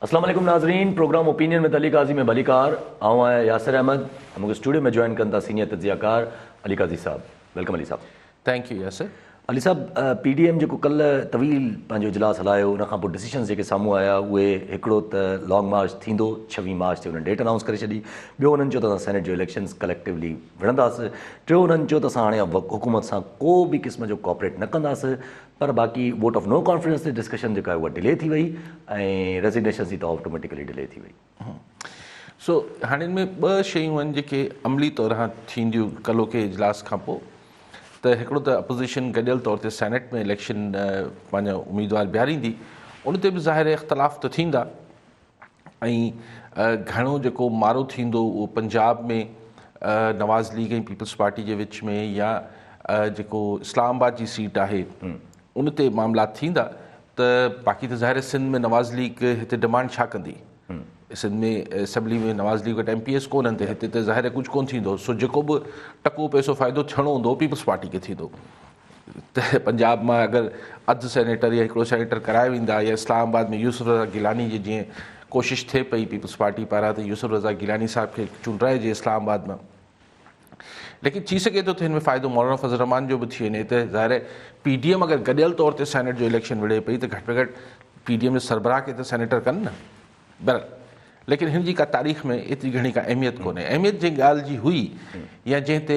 अस्सलाम वालेकुम नाज़रीन, प्रोग्राम ओपिनियन में अली काजी में भलीकार आऊँ आया यासिर अहमद। मूंखे स्टूडियो में जॉइन कंदा सीनियर तजियाकार अली काजी साहब। वेलकम अली साहब। Thank you Yasir. अली साहब, पीडीएम जो कल तवील पंहिंजो इजलास हलायो, उन खां पोइ डिसीशन्स जेके साम्हूं आया उहे हिकिड़ो त लॉन्ग मार्च थींदो 26 मार्च ते उन्हनि डेट अनाउंस करे छॾी। ॿियो उन्हनि चयो त असां सेनेट जो इलेक्शन्स कलेक्टिवली विढ़ंदासीं। टियों उन्हनि चयो त असां हाणे हुकूमत सां को बि क़िस्म जो कॉपरेट न कंदासीं। पर बाक़ी वोट ऑफ नो कॉन्फिडेंस ते डिस्कशन जेका आहे उहा डिले थी वई ऐं रेज़िग्नेशन जी त ऑटोमेटिकली डिले थी वई। सो हाणे हिन में ॿ शयूं आहिनि जेके अमली तौर खां थींदियूं कलो के इजलास खां पोइ। त हिकिड़ो त अपोज़िशन गॾियल तौर ते सेनेट में इलेक्शन पंहिंजा उम्मीदवार बीहारींदी, उन ते बि ज़ाहिर इख़्तिलाफ़ त थींदा ऐं घणो जेको मारो थींदो उहो पंजाब में नवाज़ लीग ऐं पीपल्स पार्टी जे विच में या जेको इस्लामाबाद जी सीट आहे उन ते मामला थींदा। त बाक़ी त ज़ाहिर सिंध में नवाज़ लीग हिते डिमांड छा कंदी? सिंध में असेंबली में नवाज़ लीग वटि MPs कोन्हनि ते हिते त ज़ाहिर कुझु कोन्ह थींदो। सो जेको बि टको पैसो फ़ाइदो थियणो हूंदो पीपल्स पार्टी खे थींदो। त पंजाब मां अगरि अधु सेनेटर या हिकिड़ो सेनेटर कराए वेंदा या इस्लामाबाद में यूसुफ रज़ा गिलानी जी जीअं कोशिशि थिए पई पीपल्स पार्टी पारां त यूसुफ रज़ा गिलानी साहिब खे चूंडाइजे इस्लामाबाद मां, लेकिन थी सघे थो त हिन में फ़ाइदो मौलाना फज़ल रहमान जो बि थी वञे। त ज़ाहिर PDM अगरि गॾियल तौर ते सेनेट जो इलेक्शन विढ़े पई त घटि में घटि PDM जे सरबराह खे त सेनेटर कनि न। बहरहाल लेकिन हिन जी का तारीख़ में एतिरी घणी का अहमियत कोन्हे। अहमियत जंहिं ॻाल्हि जी हुई या जंहिं ते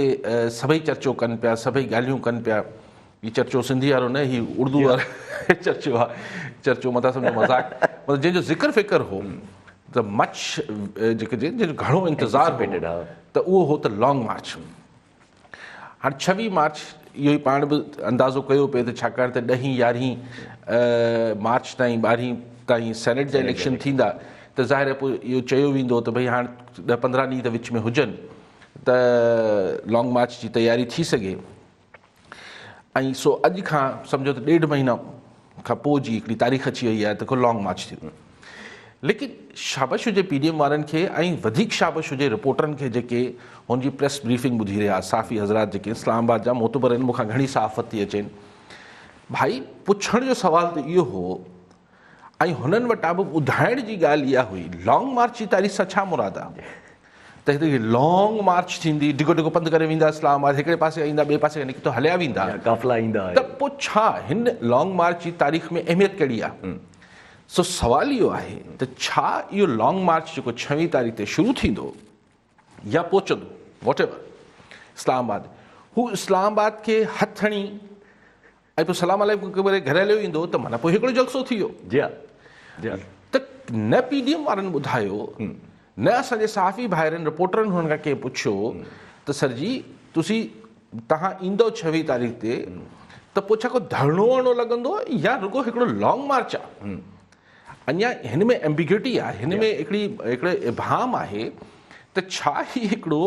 सभई चर्चो कनि पिया, सभई ॻाल्हियूं कनि पिया, हीउ चर्चो सिंधी वारो न, हीउ उर्दू वारो चर्चो आहे, चर्चो मथां सम्झो मज़ाक, मतिलबु जंहिंजो ज़िक्र फ़िक्र हो त मच जेके जंहिंजो घणो इंतज़ारु त उहो हो त लॉन्ग मार्च। हाणे 26 मार्च इहो ई पाण बि अंदाज़ो कयो पिए त छाकाणि त 10 11 मार्च ताईं 12 ताईं सेनेट जा इलेक्शन थींदा त ज़ाहिर पोइ इहो चयो वेंदो त भई हाणे 10-15 ॾींहं त विच में हुजनि त लॉन्ग मार्च जी तयारी थी सघे। ऐं सो अॼु खां सम्झो त 1.5 महीना खां पोइ जी हिकिड़ी तारीख़ अची वई आहे त को लॉन्ग मार्च थींदो। लेकिन शाबाश हुजे PDM वारनि खे ऐं वधीक शाबाश हुजे रिपोर्टरनि खे जेके हुनजी प्रेस ब्रीफिंग ॿुधी रहिया, साफ़ी हज़रात जेके इस्लामाबाद जा मोतबर आहिनि, मूंखां घणी सहाफ़त थी अचनि। भाई पुछण जो सुवाल त इहो हो ऐं हुननि वटां बि ॿुधाइण जी ॻाल्हि इहा हुई लॉन्ग मार्च जी तारीख़ सां छा मुराद आहे। त हिते लॉन्ग मार्च थींदी, डिघो डिघो पंधु करे वेंदा इस्लामाबाद, हिकिड़े पासे ईंदा ॿिए पासे निकितो हलिया वेंदा, काफ़िला ईंदा, त पोइ छा हिन लॉन्ग मार्च जी तारीख़ में अहमियत कहिड़ी आहे? सो सवाल इहो आहे त छा इहो लॉन्ग मार्च जेको 26 तारीख़ ते शुरू थींदो या पहुचंदो वॉट एवर इस्लामाबाद, हू इस्लामाबाद खे हथु हणी ऐं पोइ सलाम अलैकुम करे घर हलियो ईंदो त माना पोइ हिकिड़ो जलसो थी वियो। जी हा, जी हा। त न PDM वारनि ॿुधायो न असांजे सहाफ़ी भाइरनि रिपोर्टरनि हुननि खां कंहिं पुछियो त सर जी तव्हां ईंदो 26 तारीख़ ते त पोइ छा को धरणो वरणो लॻंदो या रुगो हिकिड़ो लॉन्ग मार्च आहे? अञा हिन में एम्बिग्यूटी आहे, हिन में हिकिड़े इबहाम आहे त छा ही हिकिड़ो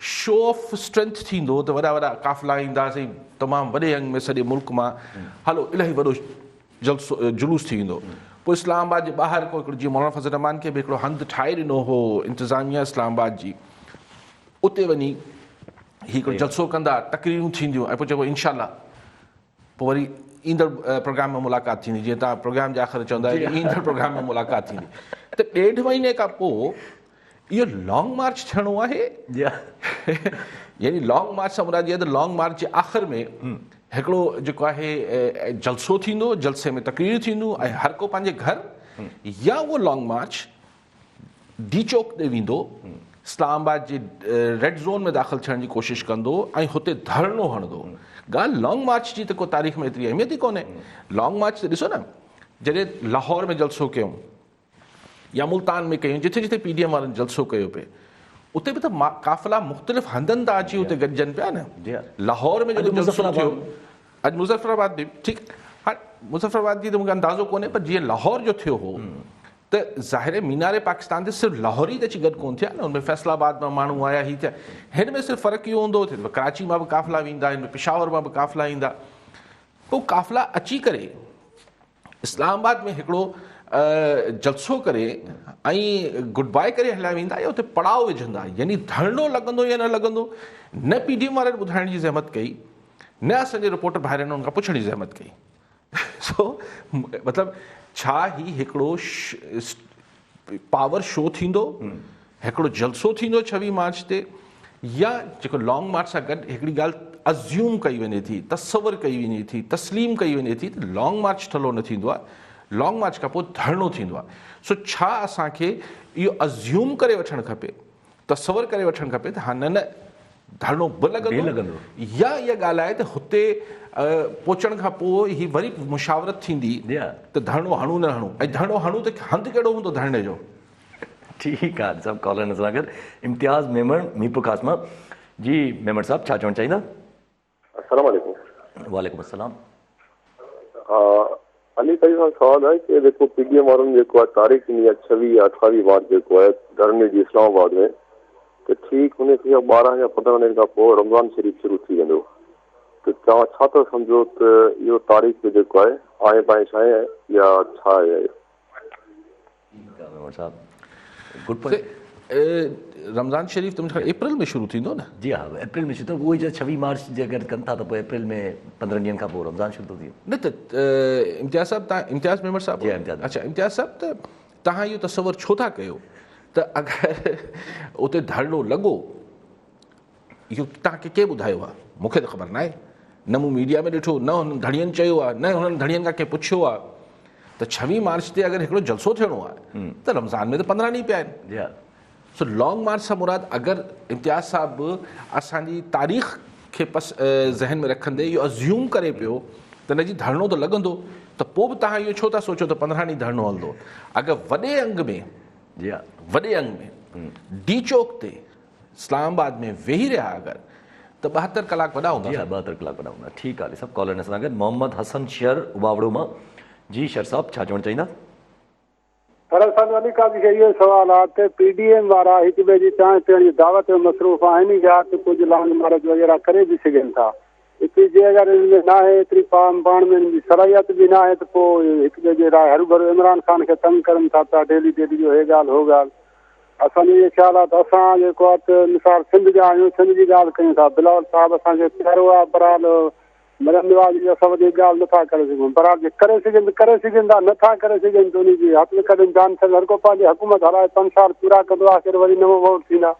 शो ऑफ स्ट्रेंथ थींदो त वॾा वॾा काफ़िला ईंदासीं तमामु वॾे अंग में सॼे मुल्क मां, हलो इलाही वॾो जलसो जुलूस थी वेंदो। पोइ इस्लामाबाद जे ॿाहिरि को हिकिड़ो जीअं मौलाना फज़ल रहमान खे बि हिकिड़ो हंधु ठाहे ॾिनो हो इंतिज़ामिया इस्लामाबाद जी, उते वञी हिकिड़ो जलसो कंदा, तकरीरूं थींदियूं ऐं पोइ चइबो इंशाअल्लाह पोइ वरी ईंदड़ प्रोग्राम में मुलाक़ात थींदी, जीअं तव्हां प्रोग्राम जे आख़िर चवंदा आहियो ईंदड़ प्रोग्राम में मुलाक़ात थींदी। त 1.5 महीने खां पोइ इहो लॉन्ग मार्च थियणो आहे। यानी लॉन्ग मार्च सां मुराद आहे त लॉन्ग मार्च जे आख़िर में हिकिड़ो जेको आहे जलसो थींदो, जलसे में तकरीर थींदियूं ऐं हर को पंहिंजे घर, या उहो लॉन्ग मार्च डी चौक ते वेंदो, इस्लामाबाद जे रेड ज़ोन में दाख़िल थियण जी कोशिशि कंदो ऐं हुते धरणो हणंदो। ॻाल्हि लॉन्ग मार्च जी त को तारीख़ में एतिरी अहमियत ई कोन्हे। लॉन्ग मार्च त ॾिसो न, जॾहिं लाहौर में जलसो कयूं या मुल्तान में कयूं, जिथे जिथे PDM वारनि जलसो कयो पिए उते बि त काफ़िला मुख़्तलिफ़ हंधनि था अची उते गॾिजनि पिया न। लाहौर में जॾहिं जलसो थियो, अॼु मुज़फ़राबाद बि ठीकु, हाणे मुज़फ़राबाद जी त मूंखे अंदाज़ो कोन्हे, पर जीअं लाहौर जो थियो हो त ज़ाहिर मीनारे पाकिस्तान ते सिर्फ़ु लाहौर ई त अची गॾु कोन्ह थिया न, हुनमें फैसलाबाद मां माण्हू आया ही थिया। हिन में सिर्फ़ु फ़र्क़ु इहो हूंदो त कराची मां बि काफ़िला वेंदा, हिन में पिशावर मां बि काफ़िला ईंदा। पोइ काफ़िला अची करे इस्लामाबाद में हिकिड़ो जलसो करे ऐं गुड बाय करे हलिया वेंदा या उते पड़ाव विझंदा, यानी धरणो लॻंदो या न लॻंदो न PDM वारनि ॿुधाइण जी ज़हमत कई, न असांजे रिपोर्टर भाइरनि हुनखां पुछण जी ज़हमत कई। सो मतिलबु छा ही हिकिड़ो पावर शो थींदो, हिकिड़ो जलसो थींदो 26 मार्च ते, या जेको लॉन्ग मार्च सां गॾु हिकिड़ी ॻाल्हि अज्यूम कई वञे थी, तसवर कई वञे थी, तस्लीम कई वञे थी त लॉन्ग मार्च थलो न थींदो आहे, लॉन्ग मार्च खां पोइ धरणो थींदो आहे। सो छा असांखे इहो अज्यूम करे वठणु खपे, तसवर करे वठणु खपे त हा न न धरणो बि लॻंदो, या इहा ॻाल्हि आहे त हुते पहुचण खां पोइ ही वरी मुशावरत थींदी त धरणो हणूं न हणूं, ऐं धरणो हणूं त हंधु कहिड़ो हूंदो धरणे जो। ठीकु आहे सभु कॉलर सां गॾु इम्तियाज़ मेमण मीरपुर खासमा जी। मेमण साहब छा चवणु चाहींदा? अस्सलाम वालेकुम। वालेकुम अस्सलाम। अली भाई सां सवाल आहे कि जेको पीडीएम वारनि जेको आहे तारीख़ ॾिनी आहे 26 या 28 मार्च जेको आहे धरणे जी इस्लामाबाद में, त ठीकु हुन खे 12 या 15 ॾींहंनि खां पोइ रमज़ान शरीफ़ शुरू थी वेंदो, त तव्हां छा था सम्झो त इहो तारीख़ जेको आहे बाइश आहे या छा आहे? Good point. रमज़ान शरीफ़ त मुंहिंजे अप्रैल में शुरू थींदो न? जी हा, अप्रैल में शुरू, उहो ई 26 मार्च जे अगरि कनि था त पोइ अप्रैल में 15 ॾींहंनि खां पोइ रमज़ान शुरू थो थिए। न त इम्तियाज़ साहब, तव्हां इम्तियाज़ मेमण साहब? जी इम्तियाज़। अच्छा इम्तियाज़ साहब, त तव्हां इहो तसवर छो था कयो त अगरि उते धरणो लॻो, इहो तव्हांखे केरु ॿुधायो आहे? मूंखे त ख़बर न आहे, न मूं मीडिया में ॾिठो, न हुननि धणियनि चयो आहे, न हुननि धणियनि खां कंहिं पुछियो आहे। त 26 मार्च ते अगरि हिकिड़ो जलसो थियणो आहे त रमज़ान में त 15 ॾींहं पिया आहिनि। जी हा। सो लॉन्ग मार्च सां मुराद अगरि इम्तियाज़ साहब असांजी तारीख़ खे ज़हन में रखंदे इहो अज्यूम करे पियो त हिन जी धरणो त लॻंदो, त पोइ बि तव्हां इहो छो था सोचो त 15 ॾींहं धरणो हलंदो? अगरि वॾे अंग में, जी हा, वॾे अंग में डी चौक ते इस्लामाबाद में वेही रहिया अगरि, त 72 कलाक वॾा हूंदा। जी हा, 72 कलाक वॾा हूंदा। ठीकु आहे सभु कॉलर सां गॾु मोहम्मद हसन शर उबावड़ो मां जी। शर साहब छा चवणु चाहींदा? दरअसल अली का बि इहो सवाल आहे त पीडीएम वारा हिक ॿिए जी चांहि पीअण जी दावत में मसरूफ़ आहिनि या त कुझु लॉन्ग मार्च वग़ैरह करे बि सघनि था। हिते जे अगरि हिन में न आहे एतिरी पाण में हिन जी सलाहियत बि न आहे त पोइ हिक ॿिए जे राय हरू भरू इमरान ख़ान खे तंग करनि था पिया डेली डेली जो हे ॻाल्हि हो ॻाल्हि। असांजो इहो ख़्यालु आहे त असां जेको आहे त मिसाल सिंध जा आहियूं, सिंध जी ॻाल्हि कयूं था, बिलावल साहिबु असांखे प्यारो आहे, बराल मदन निवाज़ जी असां वॾी ॻाल्हि नथा करे सघूं, बराबर जे करे सघनि था, नथा करे सघनि त उनजी हथ में कॾहिं जान थियनि, हर को पंहिंजी हुकूमत हलाए 5 साल पूरा कंदो आहे, फिर वरी नओं वोट थींदा।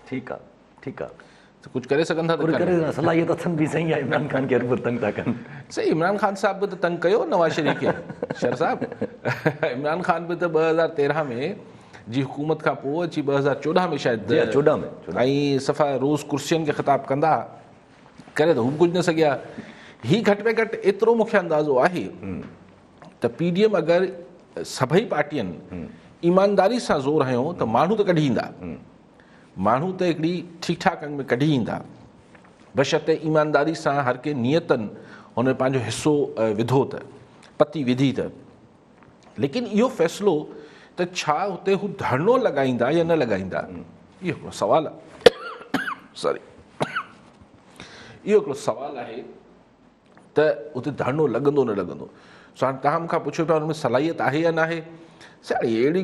ठीकु आहे, ठीकु आहे, त कुझु करे सघनि था, करे सलाहियत अथनि बि सही आहे। इमरान ख़ान खे हर तंग था कनि। सही, इमरान ख़ान साहब बि त तंग कयो नवाज़ शरीफ़ खे। शर साहब, इमरान ख़ान बि त 2013 में जी हुकूमत खां पोइ अची 2014 में शायदि 14 में ऐं सफ़ा रोज़ कुर्सियुनि खे ख़िताब कंदा, करे त हू कुझु न सघिया। ही घटि में घटि एतिरो मूंखे अंदाज़ो आहे त पीडीएम अगरि सभई पार्टियुनि ईमानदारी सां ज़ोर हयो त माण्हू त कढी ईंदा, माण्हू त हिकिड़ी ठीकु ठाक अंग में कढी ईंदा, बशर्ते ईमानदारी सां हर के नियतनि हुन पंहिंजो हिसो विधो त, पती विधी त। लेकिन इहो फ़ैसिलो त छा हुते हू धरणो लॻाईंदा या न लॻाईंदा, इहो हिकिड़ो सवालु आहे। सॉरी, इहो हिकिड़ो सवालु आहे त उते धरणो लॻंदो न लॻंदो। सो हाणे तव्हां मूंखां पुछो पिया हुन में सलाहियत आहे या न आहे। साईं अहिड़ी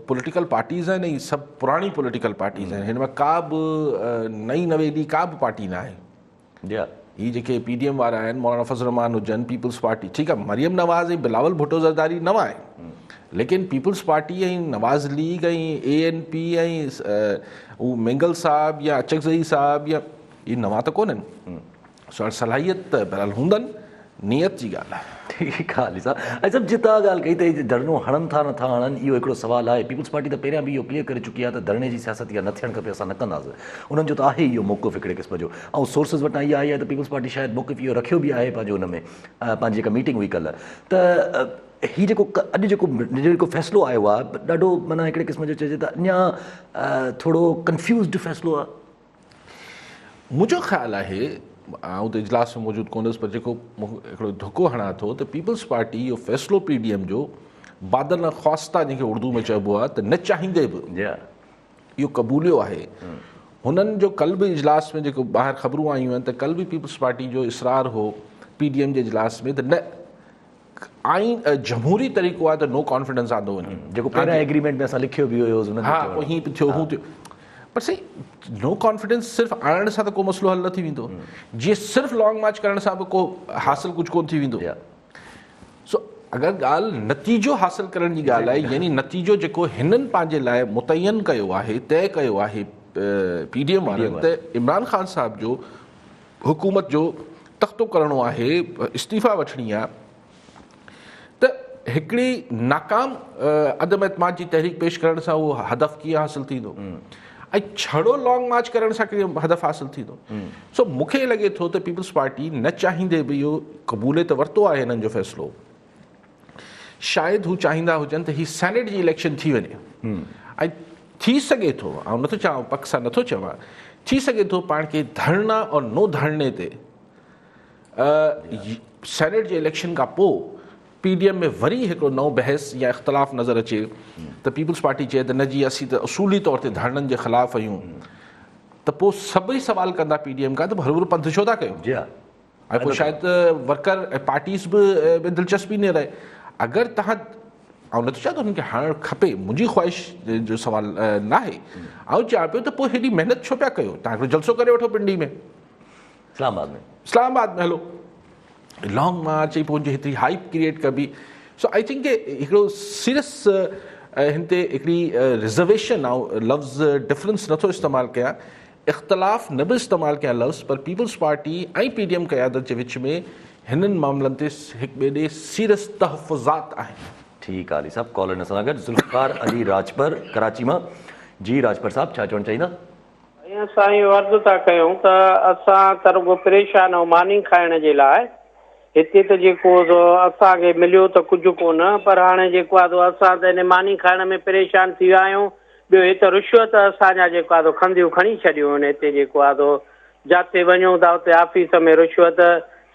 पॉलिटिकल पार्टीज़ आहिनि, इहे सभु पुराणी पॉलिटिकल पार्टीज़ आहिनि, हिन में का बि नई नवेली का बि पार्टी न आहे। हीअ जेके पीडीएम वारा आहिनि, मौलाना फज़ल रहमान हुजनि, पीपल्स पार्टी, ठीकु आहे, मरियम नवाज़ ऐं बिलावल भुट्टो ज़रदारी नवां आहे, लेकिन पीपल्स पार्टी ऐं नवाज़ लीग ऐं ANP ऐं हू मेंगल साहब या अचकज़ई साहब या इहे नवां त कोन्हनि। सो सलाहियत त बहरहाल हूंदनि, नियत जी ॻाल्हि आहे। ठीकु आहे अली साहब। ऐं सभु जितां ॻाल्हि कई त धरणो हणनि था नथा हणनि, इहो हिकिड़ो सुवालु आहे। पीपल्स पार्टी त पहिरियां बि इहो क्लियर करे चुकी आहे त धरणे जी सियासत इहा न थियणु खपे, असां न कंदासीं। उन्हनि जो त आहे इहो मौक़िफ़ हिकिड़े क़िस्म जो, ऐं सोर्सिस वटां इहा आई आहे त पीपल्स पार्टी शायदि मौक़िफ़ इहो रखियो बि आहे पंहिंजो हुन में, पंहिंजी जेका मीटिंग हुई कल्ह। त हीउ जेको फ़ैसिलो आयो आहे ॾाढो माना हिकिड़े क़िस्म जो चइजे त अञा थोरो कंफ्यूज़्ड फ़ैसिलो आहे। मुंहिंजो ख़्यालु आहे, आउं त इजलास में मौजूदु कोन्हसि, पर जेको हिकिड़ो धुको हणां थो त पीपल्स पार्टी इहो फ़ैसिलो पीडीएम जो बादल ख़्वास्ता जंहिंखे उर्दू में चइबो आहे, त न चाहींदे बि इहो क़बूलियो आहे। हुननि जो कल्ह बि इजलास में जेको ॿाहिरि ख़बरूं आयूं आहिनि त कल्ह बि पीपल्स पार्टी जो इसरार हो पीडीएम जे इजलास में त न आइन जमहूरी तरीक़ो आहे त नो कॉन्फिडेंस आंदो वञे, जेको पहिरियां एग्रीमेंट में असां लिखियो बि हुयो। हा, पोइ हीअं थियो हूं थियो, पर सही नो कॉन्फिडेंस सिर्फ़ु आणण सां त को मसइलो हल न थी वेंदो, जीअं सिर्फ़ु लॉन्ग मार्च करण सां बि को हासिल कुझु कोन थी वेंदो। सो अगरि ॻाल्हि नतीजो हासिल करण जी ॻाल्हि आहे, यानी नतीजो जेको हिननि पंहिंजे लाइ मुतयन कयो आहे, तय कयो आहे PDM वारनि, त इमरान ख़ान साहब जो हुकूमत जो तख़्तो करणो आहे, इस्तीफ़ा वठणी आहे, त हिकिड़ी नाकाम अदम एतमाद जी तहरीक पेश करण सां उहो हदफ़ कीअं हासिल थींदो, ऐं छड़ो लॉन्ग मार्च करण सां कहिड़ो हदफ़ हासिल थींदो। सो मूंखे लॻे थो त पीपल्स पार्टी न चाहींदे बि इहो क़बूलियत वरितो आहे हिननि जो फ़ैसिलो। शायदि हू चाहींदा हुजनि त हीअ सेनेट जी इलेक्शन थी वञे, ऐं थी सघे थो, ऐं नथो चवां पक सां नथो चवां, थी सघे थो पाण खे धरना और नो धरने ते सेनेट जे इलेक्शन खां पोइ PDM में वरी हिकिड़ो नओं बहस या इख़्तिलाफ़ नज़र अचे त पीपल्स पार्टी चए त न जी असीं त असूली तौर ते धरननि जे ख़िलाफ़ आहियूं, त पोइ सभई सवाल कंदा PDM खां त हरूभरू पंध छो था कयो, ऐं पोइ शायदि वर्कर ऐं पार्टीज़ बि दिलचस्पी न रहे। अगरि तव्हां, ऐं नथो चवां त हुननि खे हणणु खपे, मुंहिंजी ख़्वाहिश जो सवाल न आहे, ऐं चवां पियो त पोइ हेॾी महिनत छो पिया कयो, तव्हां हिकिड़ो जलसो करे वठो पिंडी में, इस्लामाबाद में हलो, लॉन्ग मार्च, ऐं पोइ हेतिरी हाइप क्रिएट कबी। सो आई थिंक हिकिड़ो सीरियस हिन ते हिकिड़ी रिज़र्वेशन, ऐं लफ़्ज़ डिफरेंस नथो इस्तेमालु कयां, इख़्तिलाफ़ न बि इस्तेमालु कयां लफ़्ज़, पर पीपल्स पार्टी ऐं PDM क़यादत जे विच में हिननि मामलनि ते हिकु ॿिए ॾे सीरियस तहफ़ुज़ात आहिनि। ठीकु आहे अली साहब, कॉलर सां गॾु ज़ुल्फ़िकार अली राजपर कराची मां। जी राजपर साहब, छा चवणु चाहींदा? असां इहो अर्ज़ु था कयूं त असां त रुॻो परेशान ऐं मानी खाइण जे लाइ हिते त जेको असांखे मिलियो त कुझु कोन, पर हाणे जेको आहे असां त हिन मानी खाइण में परेशान थी विया आहियूं। ॿियो हिते रिश्वत असांजा जेको आहे खंदियूं खणी छॾियूं आहिनि। हिते जेको आहे जिते वञूं था उते ऑफिस में रिश्वत,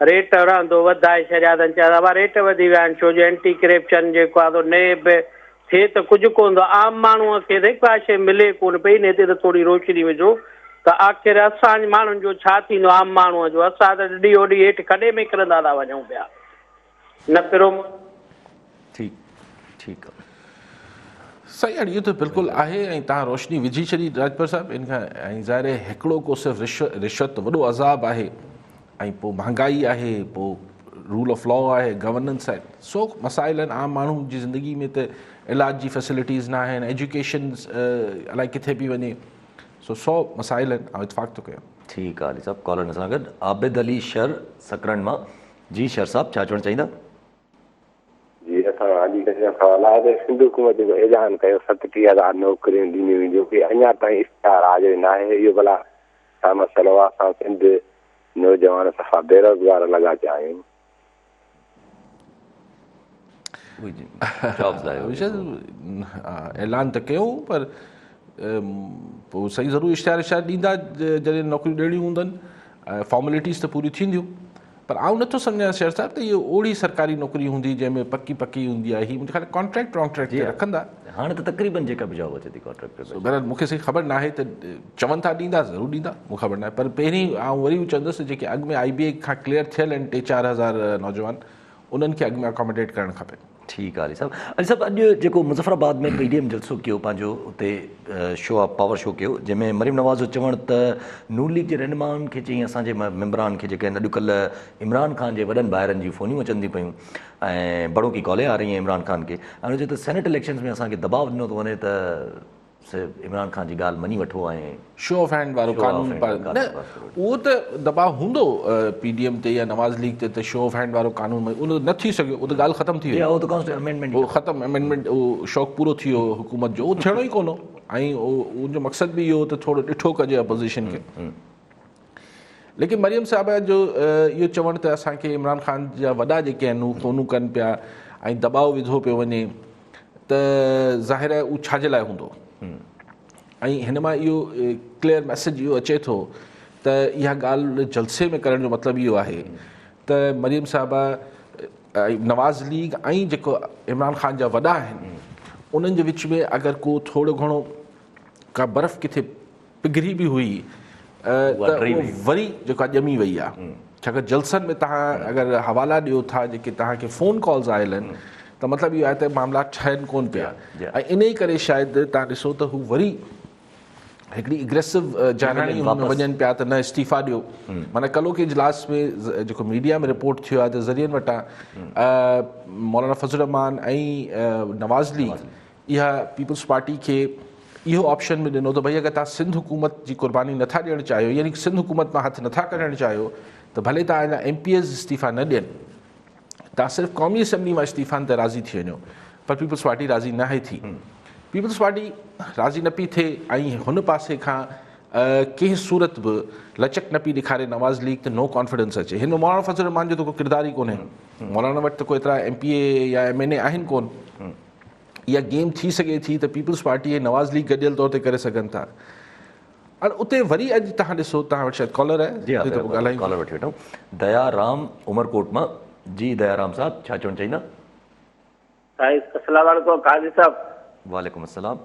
रेट रहंदो वधाए छॾिया अथनि, चवंदा हुआ रेट वधी विया आहिनि, छो जो एंटी करप्शन जेको आहे नेब थिए त कुझु कोन थो, आम माण्हूअ खे त का शइ मिले कोन पई। न हिते त थोरी रोशनी विझो त आख़िर असांजे माण्हुनि जो छा थींदो, आम माण्हूअ जो। असां त ॾींहों ॾींहुं हेठि खॾे में किरंदा था वञूं पिया, न पिरो। ठीकु आहे, सही आहे, इहो त बिल्कुलु आहे, ऐं तव्हां रोशनी विझी छॾी राजपर साहिबु इन खां। ऐं ज़ाहिर आहे हिकिड़ो को सिर्फ़ु रिश्वत वॾो अज़ाब आहे, ऐं पोइ महांगाई आहे, पोइ रूल ऑफ लॉ आहे, गवर्नेंस आहे, सो मसाइल आहिनि आम माण्हू जी ज़िंदगी में। त इलाज जी फैसिलिटीज़ न आहिनि, एजुकेशन अलाए किथे बि वञे, सो मसाइल आहिनि, ऐं इतफ़ाक़ थो कयां। ठीकु आहे अली साहब, कॉलर सां गॾु आबिद अली शर सकरन मां। जी शर साहब, छा चवणु चाहींदा? जी, असां अलीगंज जा सवाल आहे त सिंध हुकूमत जेको ऐलान कयो 37,000 नौकरियूं ॾिनियूं वेंदियूं, की अञा ताईं इश्तिहार हाज़िर न आहे, इहो भला छा मसइलो आहे? असां सिंध नौजवान सफ़ा बेरोज़गार लॻा पिया आहियूं। ऐलान त कयूं, पर पोइ सही ज़रूरु इश्तिहार ॾींदा जॾहिं नौकरियूं ॾियणियूं हूंदनि, फॉर्मेलिटीज़ त पूरियूं थींदियूं। पर आउं नथो सम्झां शेर साहिब त इहो ओड़ी सरकारी नौकरी हूंदी जंहिंमें पकी हूंदी आहे। हीअ मुंहिंजे ख़्याल कॉन्ट्रैक्ट ते रखंदा। हाणे त तक़रीबन जेका बि जॉब अचे थी कॉन्ट्रैक्ट ते। बहरहाल मूंखे सही ख़बर न आहे, त चवनि था ॾींदा, ज़रूरु ॾींदा, मूंखे ख़बर न आहे। पर पहिरीं आउं वरी चवंदुसि जेके अॻु में IBA खां क्लियर थियल आहिनि 3-4 हज़ार नौजवान, उन्हनि खे अॻु में अकोमोडेट करणु खपे। ठीकु आहे अली साहब। अली साहब, अॼु जेको मुज़फ़राबाद में PDM जलसो कयो, पंहिंजो उते शो ऑफ पावर शो कयो, जंहिंमें मरीम नवाज़ जो चवणु त नून लीग जे रहनुमाउनि खे चई असांजे मेंबरान खे जेके आहिनि अॼुकल्ह इमरान ख़ान जे वॾनि ॿाहिरनि जी फ़ोनियूं अचनि थियूं पियूं ऐं बड़ों की कॉलें आ रही हैं इमरान ख़ान खे। ऐं हुन चयो त सेनेट इलेक्शन्स में असांखे दबाव ॾिनो थो वञे त इमरान ख़ान जी ॻाल्हि मञी वठो ऐं शो ऑफ हैंड वारो कानून। न उहो त दबाव हूंदो PDM ते या नवाज़ लीग ते, त शो ऑफ हैंड वारो कानून उन न थी सघियो, उहो त ॻाल्हि ख़तमु थी वई, उहो ख़तमु अमेंडमेंट, उहो शौक़ु पूरो थी वियो हुकूमत जो, उहो थियणो ई कोन हो। ऐं उनजो मक़सदु बि इहो त थोरो ॾिठो कजे अपोज़िशन खे। लेकिन मरियम साहिब जो इहो चवणु त असांखे इमरान ख़ान जा वॾा जेके आहिनि उहे फ़ोनूं कनि पिया ऐं दबाव विधो पियो वञे, त ज़ाहिर आहे उहो छाजे लाइ हूंदो। ऐं हिन मां इहो क्लियर मैसेज इहो अचे थो त इहा ॻाल्हि जलसे में करण जो मतिलबु इहो आहे त मरियम साहिबा, नवाज़ लीग ऐं जेको इमरान ख़ान जा वॾा आहिनि, उन्हनि जे विच में अगरि को थोरो घणो का बर्फ़ किथे पिघरी बि हुई त वरी जेका ॼमी वई आहे। छाकाणि जलसनि में तव्हां अगरि हवाला ॾियो था जेके तव्हांखे फ़ोन कॉल्स आयल आहिनि, त मतिलबु इहो आहे त मामला ठहनि कोन पिया। ऐं इन ई करे शायदि तव्हां ॾिसो त हू वरी हिकिड़ी एग्रेसिव जानाणी हुन वञनि पिया त न इस्तीफ़ा ॾियो। माना कल्ह के इजलास में जेको मीडिया में रिपोर्ट थियो आहे त ज़रियनि वटां मौलाना फज़ल रहमान ऐं नवाज़ लीग इहा पीपल्स पार्टी खे इहो ऑप्शन में ॾिनो त भई अगरि तव्हां सिंध हुकूमत जी कुर्बानी नथा ॾियणु चाहियो, यानी सिंध हुकूमत मां हथु नथा कढणु चाहियो, त भले तव्हां अञा MPs इस्तीफ़ा न ॾियनि, तव्हां सिर्फ़ु क़ौमी असेंबली मां इस्तीफ़ानि ते राज़ी थी वञो। पर पीपल्स पार्टी राज़ी न आहे थी। पीपल्स पार्टी राज़ी न पई थिए ऐं हुन पासे खां कंहिं सूरत बि लचक न पई ॾेखारे नवाज़ लीग त नो कॉन्फिडेंस अचे। हिन में मौलाना फज़ल रहमान जो त को किरदार ई कोन्हे, मौलाना वटि त कोई एतिरा MPA या MNA आहिनि कोन। इहा गेम थी सघे थी त पीपल्स पार्टी ऐं नवाज़ लीग गॾियल तौर ते करे सघनि था। और उते वरी अॼु तव्हां ॾिसो, तव्हां वटि शायदि कॉलर आहे, जी हाँ, कॉलर वठी वठूं। दयाराम उमरकोट मां। जी दयाराम साहब, छा चवणु चाहींदा? अस्सलाम वालेकुम काज़ी साहब। वालेकुम अस्सलाम।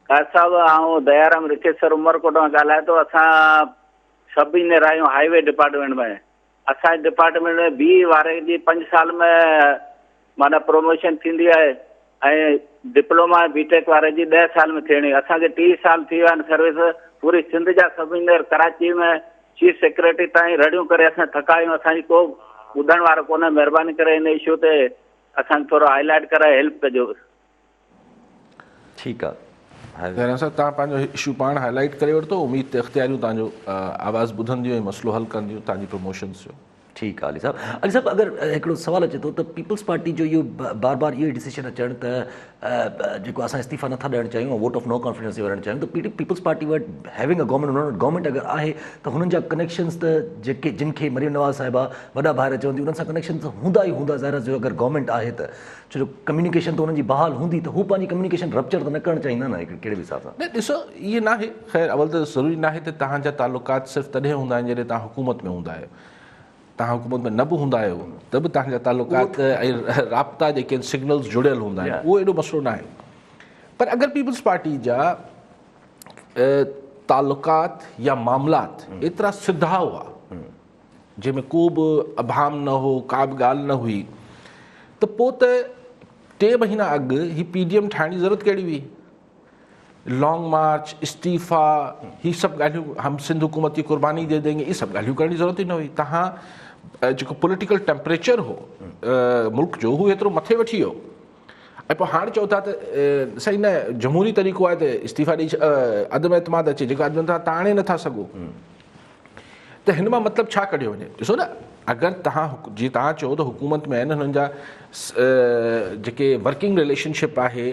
काज़ी साहब, आउं दयाराम रिकेश्वर उमरकोट मां ॻाल्हायां थो। असां सभिनी रहियूं हाईवे डिपार्टमेंट में। असांजे डिपार्टमेंट में बी वारे जी 5 साल में माना प्रमोशन थींदी आहे ऐं डिप्लोमा BTech वारे जी 10 साल में थियणी। असांखे 30 साल थी विया आहिनि सर्विस। पूरी सिंध जा सभिनी कराची में चीफ सेक्रेटरी ताईं रड़ियूं करे असां थका आहियूं। असांजी को ॿुधण वारो कोन्हे। महिरबानी करे हिन इशू ते असांखे थोरो हाईलाइट करे हेल्प कजो। ठीकु आहे दयाराम साहब, तव्हां पंहिंजो इशू पाण हाईलाइट करे वरितो। उमेद त इख़्तियारियूं तव्हांजो आवाज़ु ॿुधंदियूं ऐं मसइलो हल कंदियूं तव्हांजी प्रमोशन्स जो। ठीकु आहे अली साहब। अगरि हिकिड़ो सुवालु अचे थो त पीपल्स पार्टी जो इहो बार बार इहो डिसीजन अचनि त जेको असां इस्तीफ़ा नथा ॾियणु चाहियूं, वोट ऑफ नो कॉन्फिडेंस ते वञणु चाहियूं, त पीपल्स पार्टी वटि हैविंग अ गवर्नमेंट अगरि आहे त हुननि जा कनेक्शन्स त जेके जिन खे मरियम नवाज़ साहिबा वॾा भाइर चवंदी उन्हनि सां कनेक्शन त हूंदा ई हूंदा। ज़ाहिर जो अगरि गवर्नमेंट आहे त छो जो कम्युनिकेशन त हुननि जी बहाल हूंदी, त हू पंहिंजी कम्युनिकेशन रप्चर त न करणु चाहींदा न कहिड़े बि हिसाब सां। न ॾिसो, इहे नाहे। ख़ैर अवल त ज़रूरी नाहे त तव्हांजा तालुकात सिर्फ़ु तॾहिं हूंदा आहिनि जॾहिं तव्हां हुकूमत में हूंदा आहियो। तव्हां हुकूमत में न बि हूंदा आहियो त बि तव्हांजा तालुकात ऐं राब्ता जेके आहिनि सिग्नल्स जुड़ियल हूंदा आहिनि, उहो एॾो मसइलो न आहे। पर अगरि पीपल्स पार्टी जा तालुकात या मामलात एतिरा सिधा हुआ जंहिंमें को बि अभाम न हो, का बि ॻाल्हि न हुई, त पोइ त 3 महीना अॻु ही PDM ठाहिण जी ज़रूरत कहिड़ी हुई? लॉन्ग मार्च, इस्तीफ़ा, ही सभु ॻाल्हियूं, हम सिंध हुकूमत की कुर्बानी दे देंगे, ये सभु ॻाल्हियूं करण जी ज़रूरत ई न हुई। तव्हां जेको पॉलिटिकल टेम्परेचर हो मुल्क जो, हू एतिरो मथे वठी वियो। ऐं पोइ हाणे चओ था त सही न जमहूरी तरीक़ो आहे त इस्तीफ़ा ॾेई अदम एतमाद अचे, जेको अदम तव्हां आणे नथा सघो। त हिन मां मतिलबु छा कढियो वञे? ॾिसो न, अगरि तव्हां जीअं तव्हां चओ त हुकूमत में आहिनि, हुननि जा जेके वर्किंग रिलेशनशिप आहे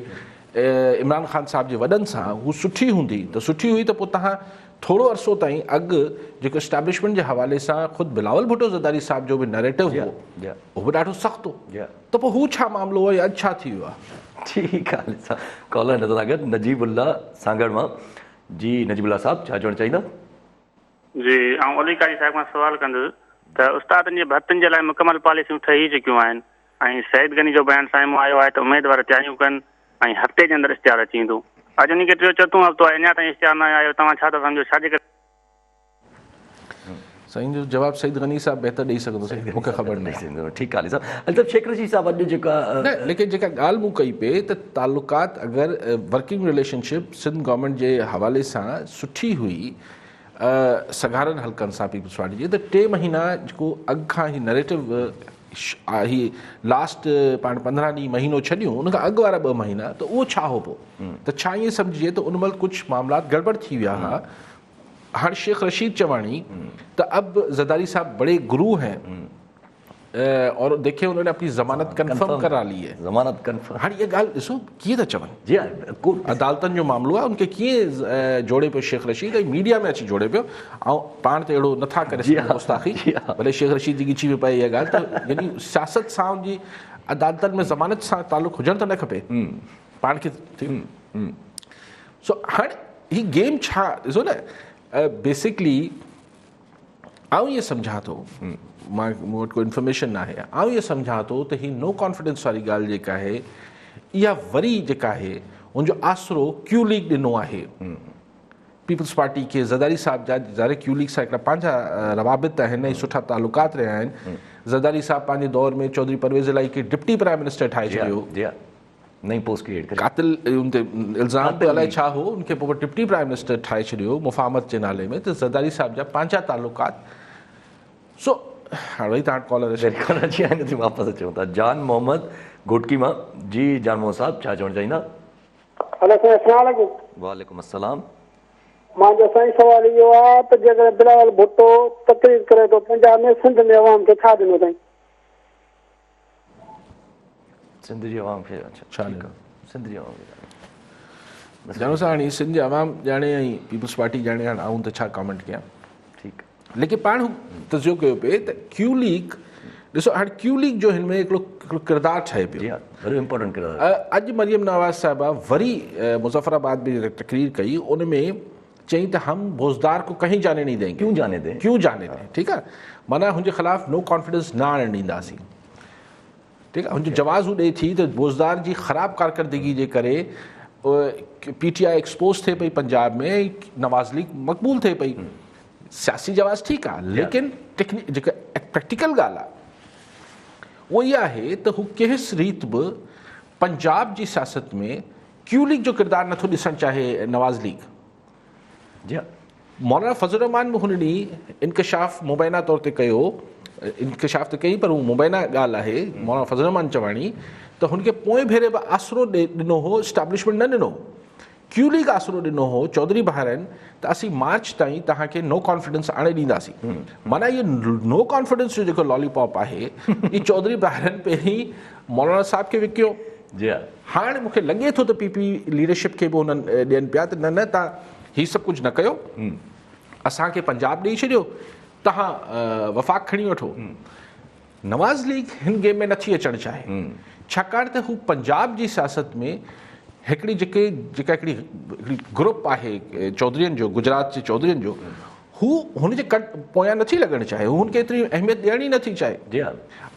इमरान ख़ान साहब जे वॾनि सां, हू सुठी हूंदी त सुठी हुई, त पोइ तव्हां थोरो अरसो ताईं अॻु जेको एस्टेब्लिशमेंट जे हवाले सां ख़ुदि बिलावल भुट्टो ज़रदारी साहब जो बि नैरेटिव हो, उहो बि ॾाढो सख़्तु हो। त पोइ हू छा मामिलो हो या अॼु छा थी वियो आहे? ठीकु आहे साहब। कॉलर नज़र अगरि नजीबुल्ला सांगड़ मां। जी नजीबुल्ला साहब, छा चवणु चाहींदा? जी, ऐं अली काजी साहिब खां सवालु कंदुसि त उस्तादनि जे भर्तियुनि जे लाइ मुकमल पॉलिसियूं ठही चुकियूं आहिनि ऐं सईद गनी जो बयानु साम्हूं आयो आहे त उमेदवार तयारियूं कनि ऐं हफ़्ते जे अंदरि इश्तिहार अची वेंदो। अॼु उन खे 3-4 हफ़्तो आहे, अञा ताईं इश्तिहार न आयो। तव्हां छा था सम्झो, छाजे करे? साईं जो जवाबु सईद गनी साहब बहितर ॾेई सघंदो, मूंखे ख़बर न आहे। ठीकु आहे साहब। शेख रशीद साहब अॼु जेका न, लेकिन जेका ॻाल्हि मूं कई पे त तालुकात अगरि वर्किंग रिलेशनशिप सिंध गवर्नमेंट जे हवाले सां सुठी हुई सॻारनि हल्कनि सां पीपल्स पार्टी जी, त 3 महीना जेको अॻु खां ही नैरेटिव ही लास्ट पाण 15 ॾींहं महीनो छॾियूं, उन खां अॻु वारा 2 महीना, त उहो छा हो पोइ? त छा ईअं सम्झिजे त उन महिल कुझु मामलात गड़बड़ थी विया हुआ। हर शेख रशीद चवाणी तो अब जरदारी साहब बड़े गुरु हैं और देखिए उन्होंने अपनी जमानत कंफर्म करा ली है। जमानत कंफर्म हाँ ये गाल ॾिसो कीअं था चवनि। जी अदालतनि जो मामिलो आहे उनखे कीअं जोड़े पियो शेख रशीद, मीडिया में अची जोड़े पियो। ऐं पाण त अहिड़ो नथा करे सघूं गुस्ताखी, भले शेख रशीद जी ॻिची बि पए इहा ॻाल्हि, त यानी सियासत सां उनजी अदालतनि में ज़मानत सां तालुक़ु हुजणु त न खपे पाण खे। सो हाणे ही गेम छा ॾिसो न, बेसिकली आउं इहे सम्झां थो, मां मूं वटि कोई इंफॉर्मेशन न आहे, आउं इहे सम्झां थो त ही नो कॉन्फिडेंस वारी ॻाल्हि जेका आहे इहा वरी जेका आहे हुनजो आसरो क्यू लीग ॾिनो आहे पीपल्स पार्टी खे। ज़रदारी साहब जा ज़ाहिर क्यू लीग सां हिकिड़ा पंहिंजा रवाबित आहिनि, सुठा तालुकात रहिया आहिनि। ज़रदारी साहब पंहिंजे दौर में चौधरी परवेज़ इलाही खे डिप्टी प्राइम मिनिस्टर ठाहे छॾियो नई पोस्ट क्रिएट करे कातिल उन ते इल्ज़ाम पे अलाए छा हो उनखे पोइ डिप्टी प्राइम मिनिस्टर ठाहे छॾियो मुफ़ाहमत जे नाले में, त ज़रदारी साहिब जा पंहिंजा तालुकात। सो हाणे वरी तव्हां कॉलर बिल्कुलु अची आहिनि थी वापसि अचूं था। जान मोहम्मद घोटकी मां। जी जान मोहम्मद साहब छा चवणु चाहींदा? हेलो साईं, अस्सलाम वालेकुम। वालेकुम अस्सलाम। मुंहिंजो साईं सवाल इहो आहे त जेकर बिलावल भुट्टो तकरीर करे थो पंजाब में, सिंध में अवाम खे छा ॾिनो अथई? सिंध जी आवाम खे छा ठीकु आहे, सिंध जी आवाम खे ॼाणो सां हाणे सिंध जी आवाम ॼाणे ऐं पीपल्स पार्टी ॼाणे, हाणे आऊं त छा कमेंट कयां। ठीकु आहे। लेकिन पाण हू तजियो कयो पिए त क्यू लीग, ॾिसो हाणे क्यू लीग जो हिन में हिकिड़ो किरदारु ठहे जी पियो। हाँ वरी इम्पोर्टेंट किरदारु। अॼु मरियम नवाज़ साहिबा वरी मुज़फ़राबाद में तकरीर कई, उन में चई त हम भोजदार को कहीं जाने नहीं देंगे। क्यों जाने दें? क्यों जाने दें, ठीकु आहे। माना हुनजे ख़िलाफ़ु नो कॉन्फिडेंस न आणणु ॾींदासीं, ठीकु आहे। हुनजो जवाज़ ॾिए थी त भोजदार जी ख़राबु कारकर्दगी जे करे PTI एक्सपोज थिए पई पंजाब में, नवाज़ लीग मक़बूल थिए पई। सियासी जवाज़ ठीकु आहे, लेकिन जेका प्रैक्टिकल ॻाल्हि आहे उहो इहा आहे त हू कंहिं रीति बि पंजाब जी सियासत में क्यू लीग जो किरदारु नथो ॾिसणु चाहे नवाज़ लीग। जी हाँ मौलाना फज़ल रहमान बि हुन ॾींहुं इंकशाफ़ मुबैना तौर ते कयो, इंकशाफ़ त कई पर हू मुबैना ॻाल्हि आहे मौलाना फज़ल रहमान चवाणी, त हुनखे पोइ भेरे बि आसिरो ॾिनो हो, इस्टेब्लिशमेंट न ॾिनो, क्यू लीग आसिरो ॾिनो हो। चौधरी भाइरनि त असीं मार्च ताईं तव्हांखे नो कॉन्फिडेंस आणे ॾींदासीं। माना इहो नो कॉन्फिडेंस जो जेको लॉलीपॉप आहे इहो चौधरी भाइरनि पहिरीं मौलाना साहिब खे विकियो। जी हाँ हाणे मूंखे लॻे थो त PP लीडरशिप खे बि हुननि ॾियनि पिया त न न तव्हां हीउ सभु कुझु न कयो, असांखे पंजाब ॾेई छॾियो, तव्हां वफ़ाक़ खणी वठो। नवाज़ लीग हिन गेम में नथी अचणु चाहे, छाकाणि त हू पंजाब जी सियासत में हिकिड़ी जेका हिकिड़ी ग्रुप आहे चौधरीनि जो, गुजरात जे चौधरीनि जो, हू हुनजे पोयां नथी लॻणु चाहे, हू हुनखे एतिरी अहमियत ॾियणी नथी चाहे। जी हाँ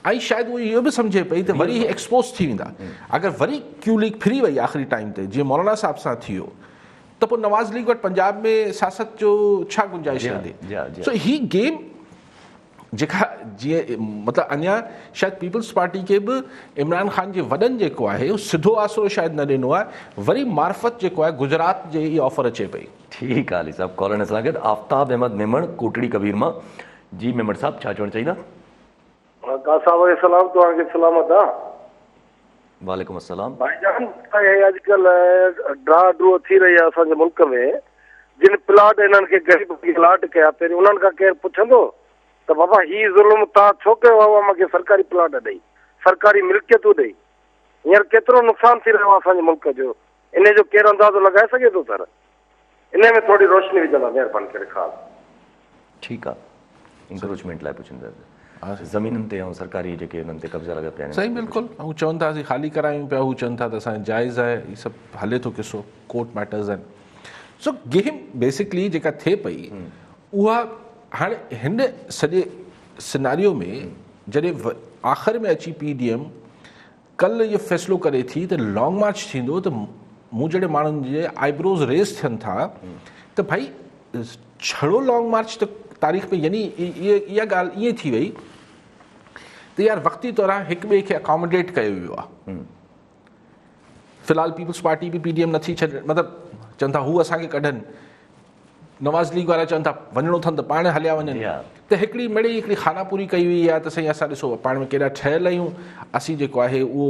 ऐं शायदि उहो इहो बि सम्झे पई त वरी एक्सपोज थी वेंदा। अगरि वरी क्यू लीग फिरी वई आख़िरी टाइम ते, जीअं मौलाना साहिब सां थियो, त पोइ नवाज़ लीग वटि पंजाब में सियासत जो छा गुंजाइश रहंदी। सो ही गेम जेका जीअं मतिलबु अञा शायदि पीपल्स पार्टी खे बि इमरान ख़ान जे वॾनि जेको आहे उहो सिधो आसिरो शायदि न ॾिनो आहे, वरी मार्फत जेको आहे गुजरात जे इहा ऑफर अचे पई। ठीकु आहे अली साहब। कॉलर सां गॾु आफ्ताब अहमद मेमण कोटड़ी कबीर मां। जी मेमण साहब छा चवणु चाहींदा? तव्हांखे सलामत आहे। वालेकुम अस्सलाम। भाईजान, अॼुकल्ह ड्रा ड्रो थी रही आहे असांजे मुल्क में, जिन प्लाट इन्हनि खे ग़रीब खे अलाट कया, पहिरीं उन्हनि खां केरु पुछंदो त बाबा हीउ ज़ुल्म तव्हां छो कयो आहे मूंखे सरकारी प्लाट ॾेई, सरकारी मिल्कियतूं ॾेई? हींअर केतिरो नुक़सानु थी रहियो आहे असांजे मुल्क जो, इन जो केरु अंदाज़ो लॻाए सघे थो? सर इन में थोरी रोशनी विझंदा महिरबानी करे। ख़ासि ठीकु आहे। इंक्रोचमेंट लाइ पुछंदा ज़मीनुनि ते ऐं सरकारी जेके हुननि ते कब्ज़ा लॻा पिया आहिनि। सही बिल्कुलु। हू चवनि था असीं ख़ाली करायूं पिया, हू चवनि था त असांजो जाइज़ आहे, हीउ सभु हले थो किसो, कोर्ट मैटर्स आहिनि। सो गेम बेसिकली जेका थिए पई उहा हाणे हिन सॼे सिनारियो में जॾहिं आख़िर में अची PDM कल्ह इहो फ़ैसिलो करे थी त लॉन्ग मार्च थींदो, त मूं जहिड़े माण्हुनि जे आईब्रोज़ रेस थियनि था त भाई छड़ो लॉन्ग मार्च त तारीख़ में, यानी इहा ॻाल्हि ईअं थी वई त यार वक़्ती तौरु हिक ॿिए खे अकोमोडेट कयो वियो आहे। फ़िलहालु पीपल्स पार्टी बि PDM नथी छॾे, मतिलबु चवनि था हू असांखे कढनि, नवाज़ लीग वारा चवनि था वञिणो अथनि त पाण हलिया वञनि। त हिकिड़ी मिड़ी हिकिड़ी खानापूरी कई हुई आहे त साईं असां ॾिसो पाण में केॾा ठहियल आहियूं, असीं जेको आहे उहो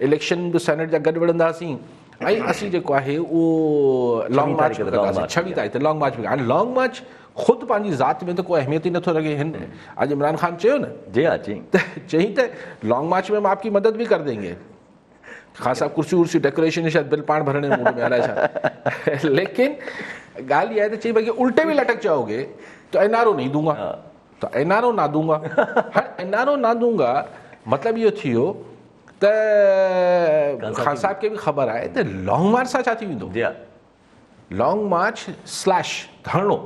इलेक्शन बि सेनेट जा गॾु विढ़ंदासीं, ऐं असीं जेको आहे उहो लॉन्ग मार्च कंदासीं 26 तारीख़ ते लॉन्ग मार्च में। हाणे लॉन्ग मार्च ख़ुदि पंहिंजी ज़ात में त कोई अहमियत ई नथो लॻे। हिन अॼु इमरान ख़ान चयो न, जी हाँ जी, चई त लॉन्ग मार्च में हम आपकी मदद भी कर देंगे, खासा कुर्सी उर्सी डेकोरेशन शायद बिल पाण भरने मूड में अलाए छा। लेकिन ॻाल्हि इहा आहे त चई भई उल्टे भी लटक जाओगे तो NRO नहीं दूंगा, तो NRO ना दूंगा। हाणे NRO ना दूंगा मतिलबु इहो थी वियो त ख़ान साहिब खे बि ख़बर आहे त लॉन्ग मार्च सां छा थी वेंदो। लॉन्ग मार्च स्लैश धरणो,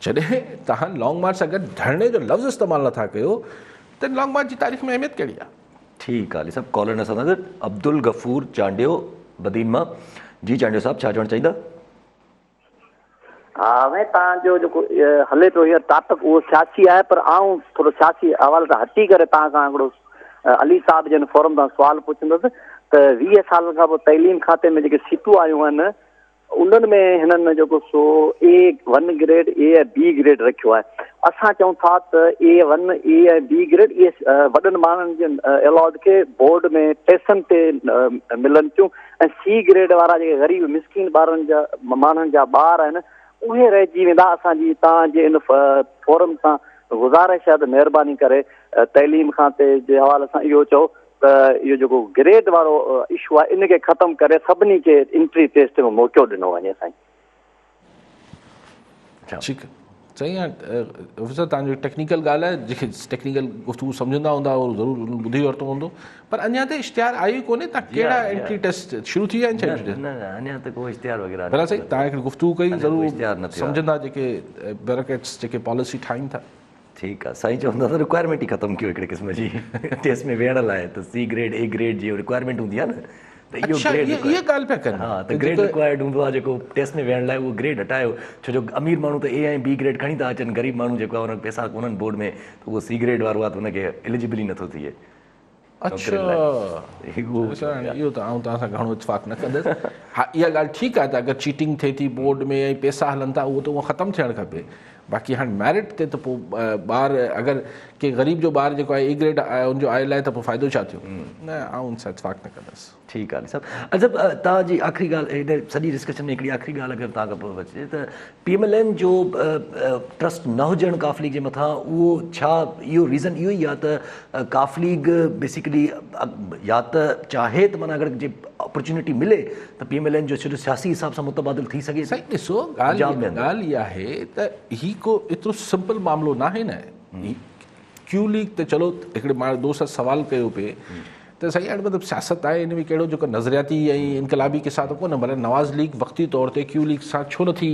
जॾहिं तव्हां लॉन्ग मार्च सां गॾु धरणे जो लफ़्ज़ इस्तेमालु नथा कयो त लॉन्ग मार्च जी तारीख़ में अहमियत कहिड़ी आहे। ठीकु आहे सभु कॉलर न सां गॾु अब्दुल गफ़ूर चांडियो बदीन मां। जी चांडियो साहब छा चवणु चाहींदा? हा भई तव्हांजो जेको हले पियो हीअ ताक़त उहो सियासी आहे, पर आऊं थोरो सियासी हवाले सां हटी करे तव्हां खां हिकिड़ो अली साहब जन फोरम तां सुवाल पुछंदुसि त 20 साल खां पोइ तइलीम खाते में जेके सीटूं आयूं आहिनि उन्हनि में हिननि जेको सो A1 ग्रेड A ऐं B ग्रेड रखियो आहे। असां चऊं था त A1 A ऐं B ग्रेड इहे वॾनि माण्हुनि जे अलॉट खे बोर्ड में पैसनि ते मिलनि थियूं ऐं C ग्रेड वारा जेके ग़रीब मिसकिन ॿारनि जा माण्हुनि जा ॿार आहिनि उहे रहिजी वेंदा। असांजी तव्हांजे इन फोरम सां गुज़ारिश आहे त महिरबानी करे तइलीम खाते जे हवाले सां इहो चओ त इहो जेको ग्रेड वारो इशू आहे इनखे ख़तमु करे सभिनी खे एंट्री टेस्ट में मौक़ो ॾिनो वञे। साईं ठीकु आहे, सही आहे। ऑफिसर तव्हांजो टेक्निकल ॻाल्हि आहे, जेके टेक्निकल गुफ़्तगू सम्झंदा हूंदा उहो ज़रूरु ॿुधी वरितो हूंदो, पर अञा त इश्तिहार आई कोन्हे। तव्हां कहिड़ा एंट्री टेस्ट शुरू थी विया आहिनि? न अञा त को इश्तिहार वग़ैरह भला साईं तव्हां हिकिड़ी गुफ़्तगू कई, ज़रूरु इश्तिहार न थियो आहे। सम्झंदा जेके ब्यूरोक्रेट्स जेके पॉलिसी ठाहिनि था। ठीकु आहे, साईं चवंदा त रिक्वायरमेंट ई ख़तमु कयो हिकिड़े क़िस्म जी टेस्ट में वेहण लाइ, त C ग्रेड A ग्रेड जी रिक्वायरमेंट हूंदी आहे न, त इहो ग्रेड इहा ॻाल्हि पिया कनि। हा, त ग्रेड रिक्वायर्ड हूंदो आहे जेको टेस्ट में वेहण लाइ, उहो ग्रेड हटायो। छो जो अमीर माण्हू त A ऐं B ग्रेड खणी था अचनि, ग़रीब माण्हू जेको आहे हुनखे पैसा कोन्हनि बोर्ड में, त उहो C ग्रेड वारो आहे त हुनखे एलिजिबल ई नथो थिए। अच्छा, इहो त आउं तव्हां सां घणो इतफ़ाक़ न कंदुसि। हा, इहा ॻाल्हि ठीकु आहे त अगरि चीटिंग थिए थी बोर्ड में ऐं पैसा हलनि था उहो त उहो ख़तमु थियणु खपे। बाक़ी हाणे मेरिट ते त पोइ ॿार अगरि के ग़रीब जो ॿार जेको आहे A ग्रेड हुनजो आयल आहे त पोइ फ़ाइदो छा थियो? न, आउं हुन सां इतफ़ाक़ न कंदुसि। ठीकु आहे सभु। अच्छा, तव्हांजी आख़िरी ॻाल्हि हिन सॼी डिस्कशन में हिकिड़ी आख़िरी ॻाल्हि अगरि तव्हां खां अचे त PMLN जो ट्रस्ट न हुजणु काफ लीग जे मथां, उहो छा इहो रीज़न इहो ई आहे त काफ लीग बेसिकली या त चाहे त माना अगरि जे अपॉर्चुनिटी मिले त PMLN जो छो सियासी हिसाब सां मुतबादिल थी सघे? साईं ॾिसो, ॻाल्हि इहा आहे त ही को एतिरो सिंपल मामिलो न आहे न। क्यू लीग त चलो हिकिड़े माण्हू दोस्त सवाल कयो पिए त सही आहे, मतिलबु सियासत आहे, इन में कहिड़ो जेको नज़रियाती ऐं इनकलाबी किसा त कोन्हे, भले नवाज़ लीग वक़्ती तौर ते क्यू लीग सां छो नथी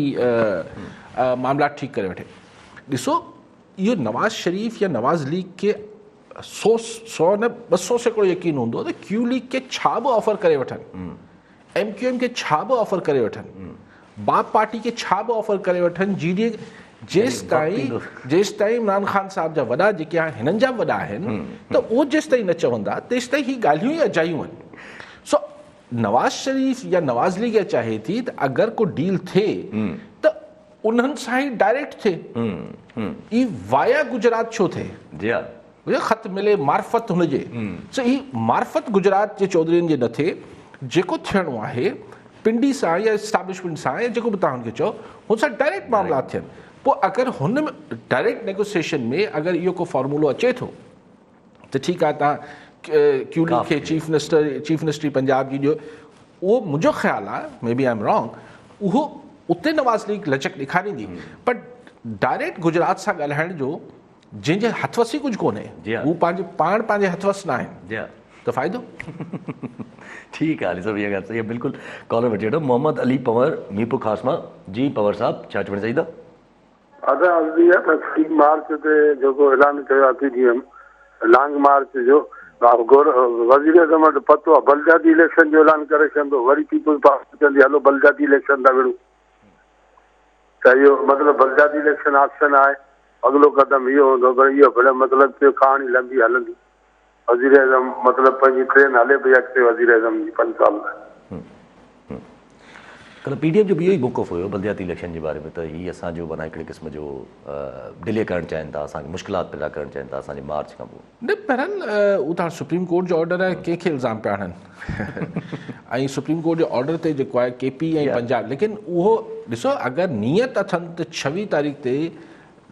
मामला ठीकु करे वठे। ॾिसो, इहो नवाज़ शरीफ़ या नवाज़ लीग खे 100 न 200 सैकड़ो यकीन हूंदो त क्यू लीग खे छा बि ऑफर करे वठनि, MQM खे छा बि ऑफर करे वठनि, बाप पार्टी खे छा बि ऑफर करे वठनि, GDA जेसिताईं इमरान ख़ान साहब जा वॾा जेके हाणे हिननि जा वॾा आहिनि त उहो जेसिताईं न चवंदा तेसिताईं ही ॻाल्हियूं ई अजायूं आहिनि। सो नवाज़ शरीफ़ या नवाज़ लीग चाहे थी त अगरि को डील थिए त उन्हनि सां ई डायरेक्ट थिए, ई वाया गुजरात छो थिए? जी हा, ख़त मिले मार्फत हुनजे, सो ही मार्फत गुजरात जे चौधरीनि जे न थिए, जेको थियणो आहे पिंडी सां या एस्टाब्लिशमेंट सां या जेको बि तव्हां हुनखे चओ हुन सां डायरेक्ट मामला थियनि। पोइ अगरि हुन में डायरेक्ट नेगोसिएशन में अगरि इहो को फॉर्मूलो अचे थो त ठीकु आहे, तव्हां क्यू लीग खे चीफ मिनिस्ट्री पंजाब जी ॾियो। उहो मुंहिंजो ख़्यालु आहे, maybe I am wrong, उहो उते नवाज़ लीग लचक ॾेखारींदी, पर डायरेक्ट गुजरात सां ॻाल्हाइण जो जंहिंजे हथवसी कुझु कोन्हे, हू पंहिंजे हथवस न आहिनि, त फ़ाइदो। ठीकु आहे, सभु इहा ॻाल्हि सही आहे, बिल्कुलु। कॉलर वठी वठो, मोहम्मद अली पंवर, मीरपुर ख़ास मां। जी पंवर साहब, छा चवणु चाहींदा? मार्च ते जेको ऐलान कयो आहे PDM लॉन्ग मार्च जो, वज़ीर आज़म वटि पतो आहे बलदियाती इलेक्शन जो ऐलान करे छॾंदो, वरी पीपुल्स पार्टी चवंदी हलो बलदियाती इलेक्शन था विड़ूं, त इहो मतिलबु बलदियाती इलेक्शन ऑप्शन आहे। अॻिलो क़दम इहो हूंदो, पर इहो भले मतिलबु कहाणी लंबी हलंदी। वज़ीर आज़म मतिलबु पंहिंजी ट्रेन हले पई अॻिते वज़ीर आज़म जी 5 साल लाइ। कल्ह PDM जो बि इहो ई बुक ऑफ हुयो बलदियाती इलेक्शन जे बारे में, त हीअ असांजो माना हिकिड़े क़िस्म जो डिले करणु चाहिनि था, असांखे मुश्किलात पैदा करणु चाहिनि था असांजे मार्च खां पोइ। न, बहरहाल उहो त सुप्रीम कोर्ट जो ऑर्डर आहे, कंहिंखे इल्ज़ाम पिया हणनि ऐं सुप्रीम कोर्ट जो ऑर्डर ते जेको आहे KP ऐं पंजाब, लेकिन उहो ॾिसो अगरि नियत अथनि त 26 तारीख़ ते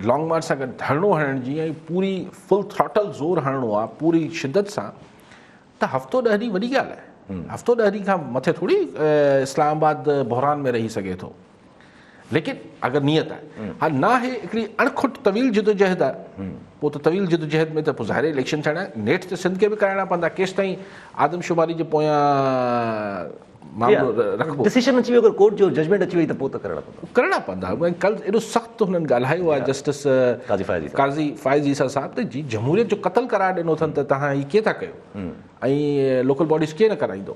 लॉन्ग मार्च सां गॾु धरणो हणण जी ऐं पूरी फुल थ्रॉटल ज़ोर हणणो आहे पूरी शिदत सां, त हफ़्तो 10 ॾींहं वॾी ॻाल्हि आहे। हफ़्तो 10 ॾींहं खां मथे थोरी इस्लामाबाद बहरान में रही सघे थो, लेकिन अगरि नियत आहे। हा, न आहे हिकिड़ी अणखुट तवील जिदोजहद आहे, पोइ त तवील जिदोजहद में त पोइ ज़ाहिर इलेक्शन थियणा आहे। नेठ त सिंध खे बि कराइणा पवंदा, केसि ताईं आदमशुमारी जे पोयां मामलो रखबो, डिसीजन अची वियो, अगरि कोर्ट जो जजमेंट अची वई त पोइ त करणा पवंदा। कल्ह एॾो सख़्तु हुननि ॻाल्हायो आहे जस्टिस काज़ी फ़ाइज़ ईसा साहब त जी जमहूरियत जो क़तल करार ॾिनो अथनि, त तव्हां हीअ कीअं था कयो ऐं लोकल बॉडीज़ कीअं न कराईंदो,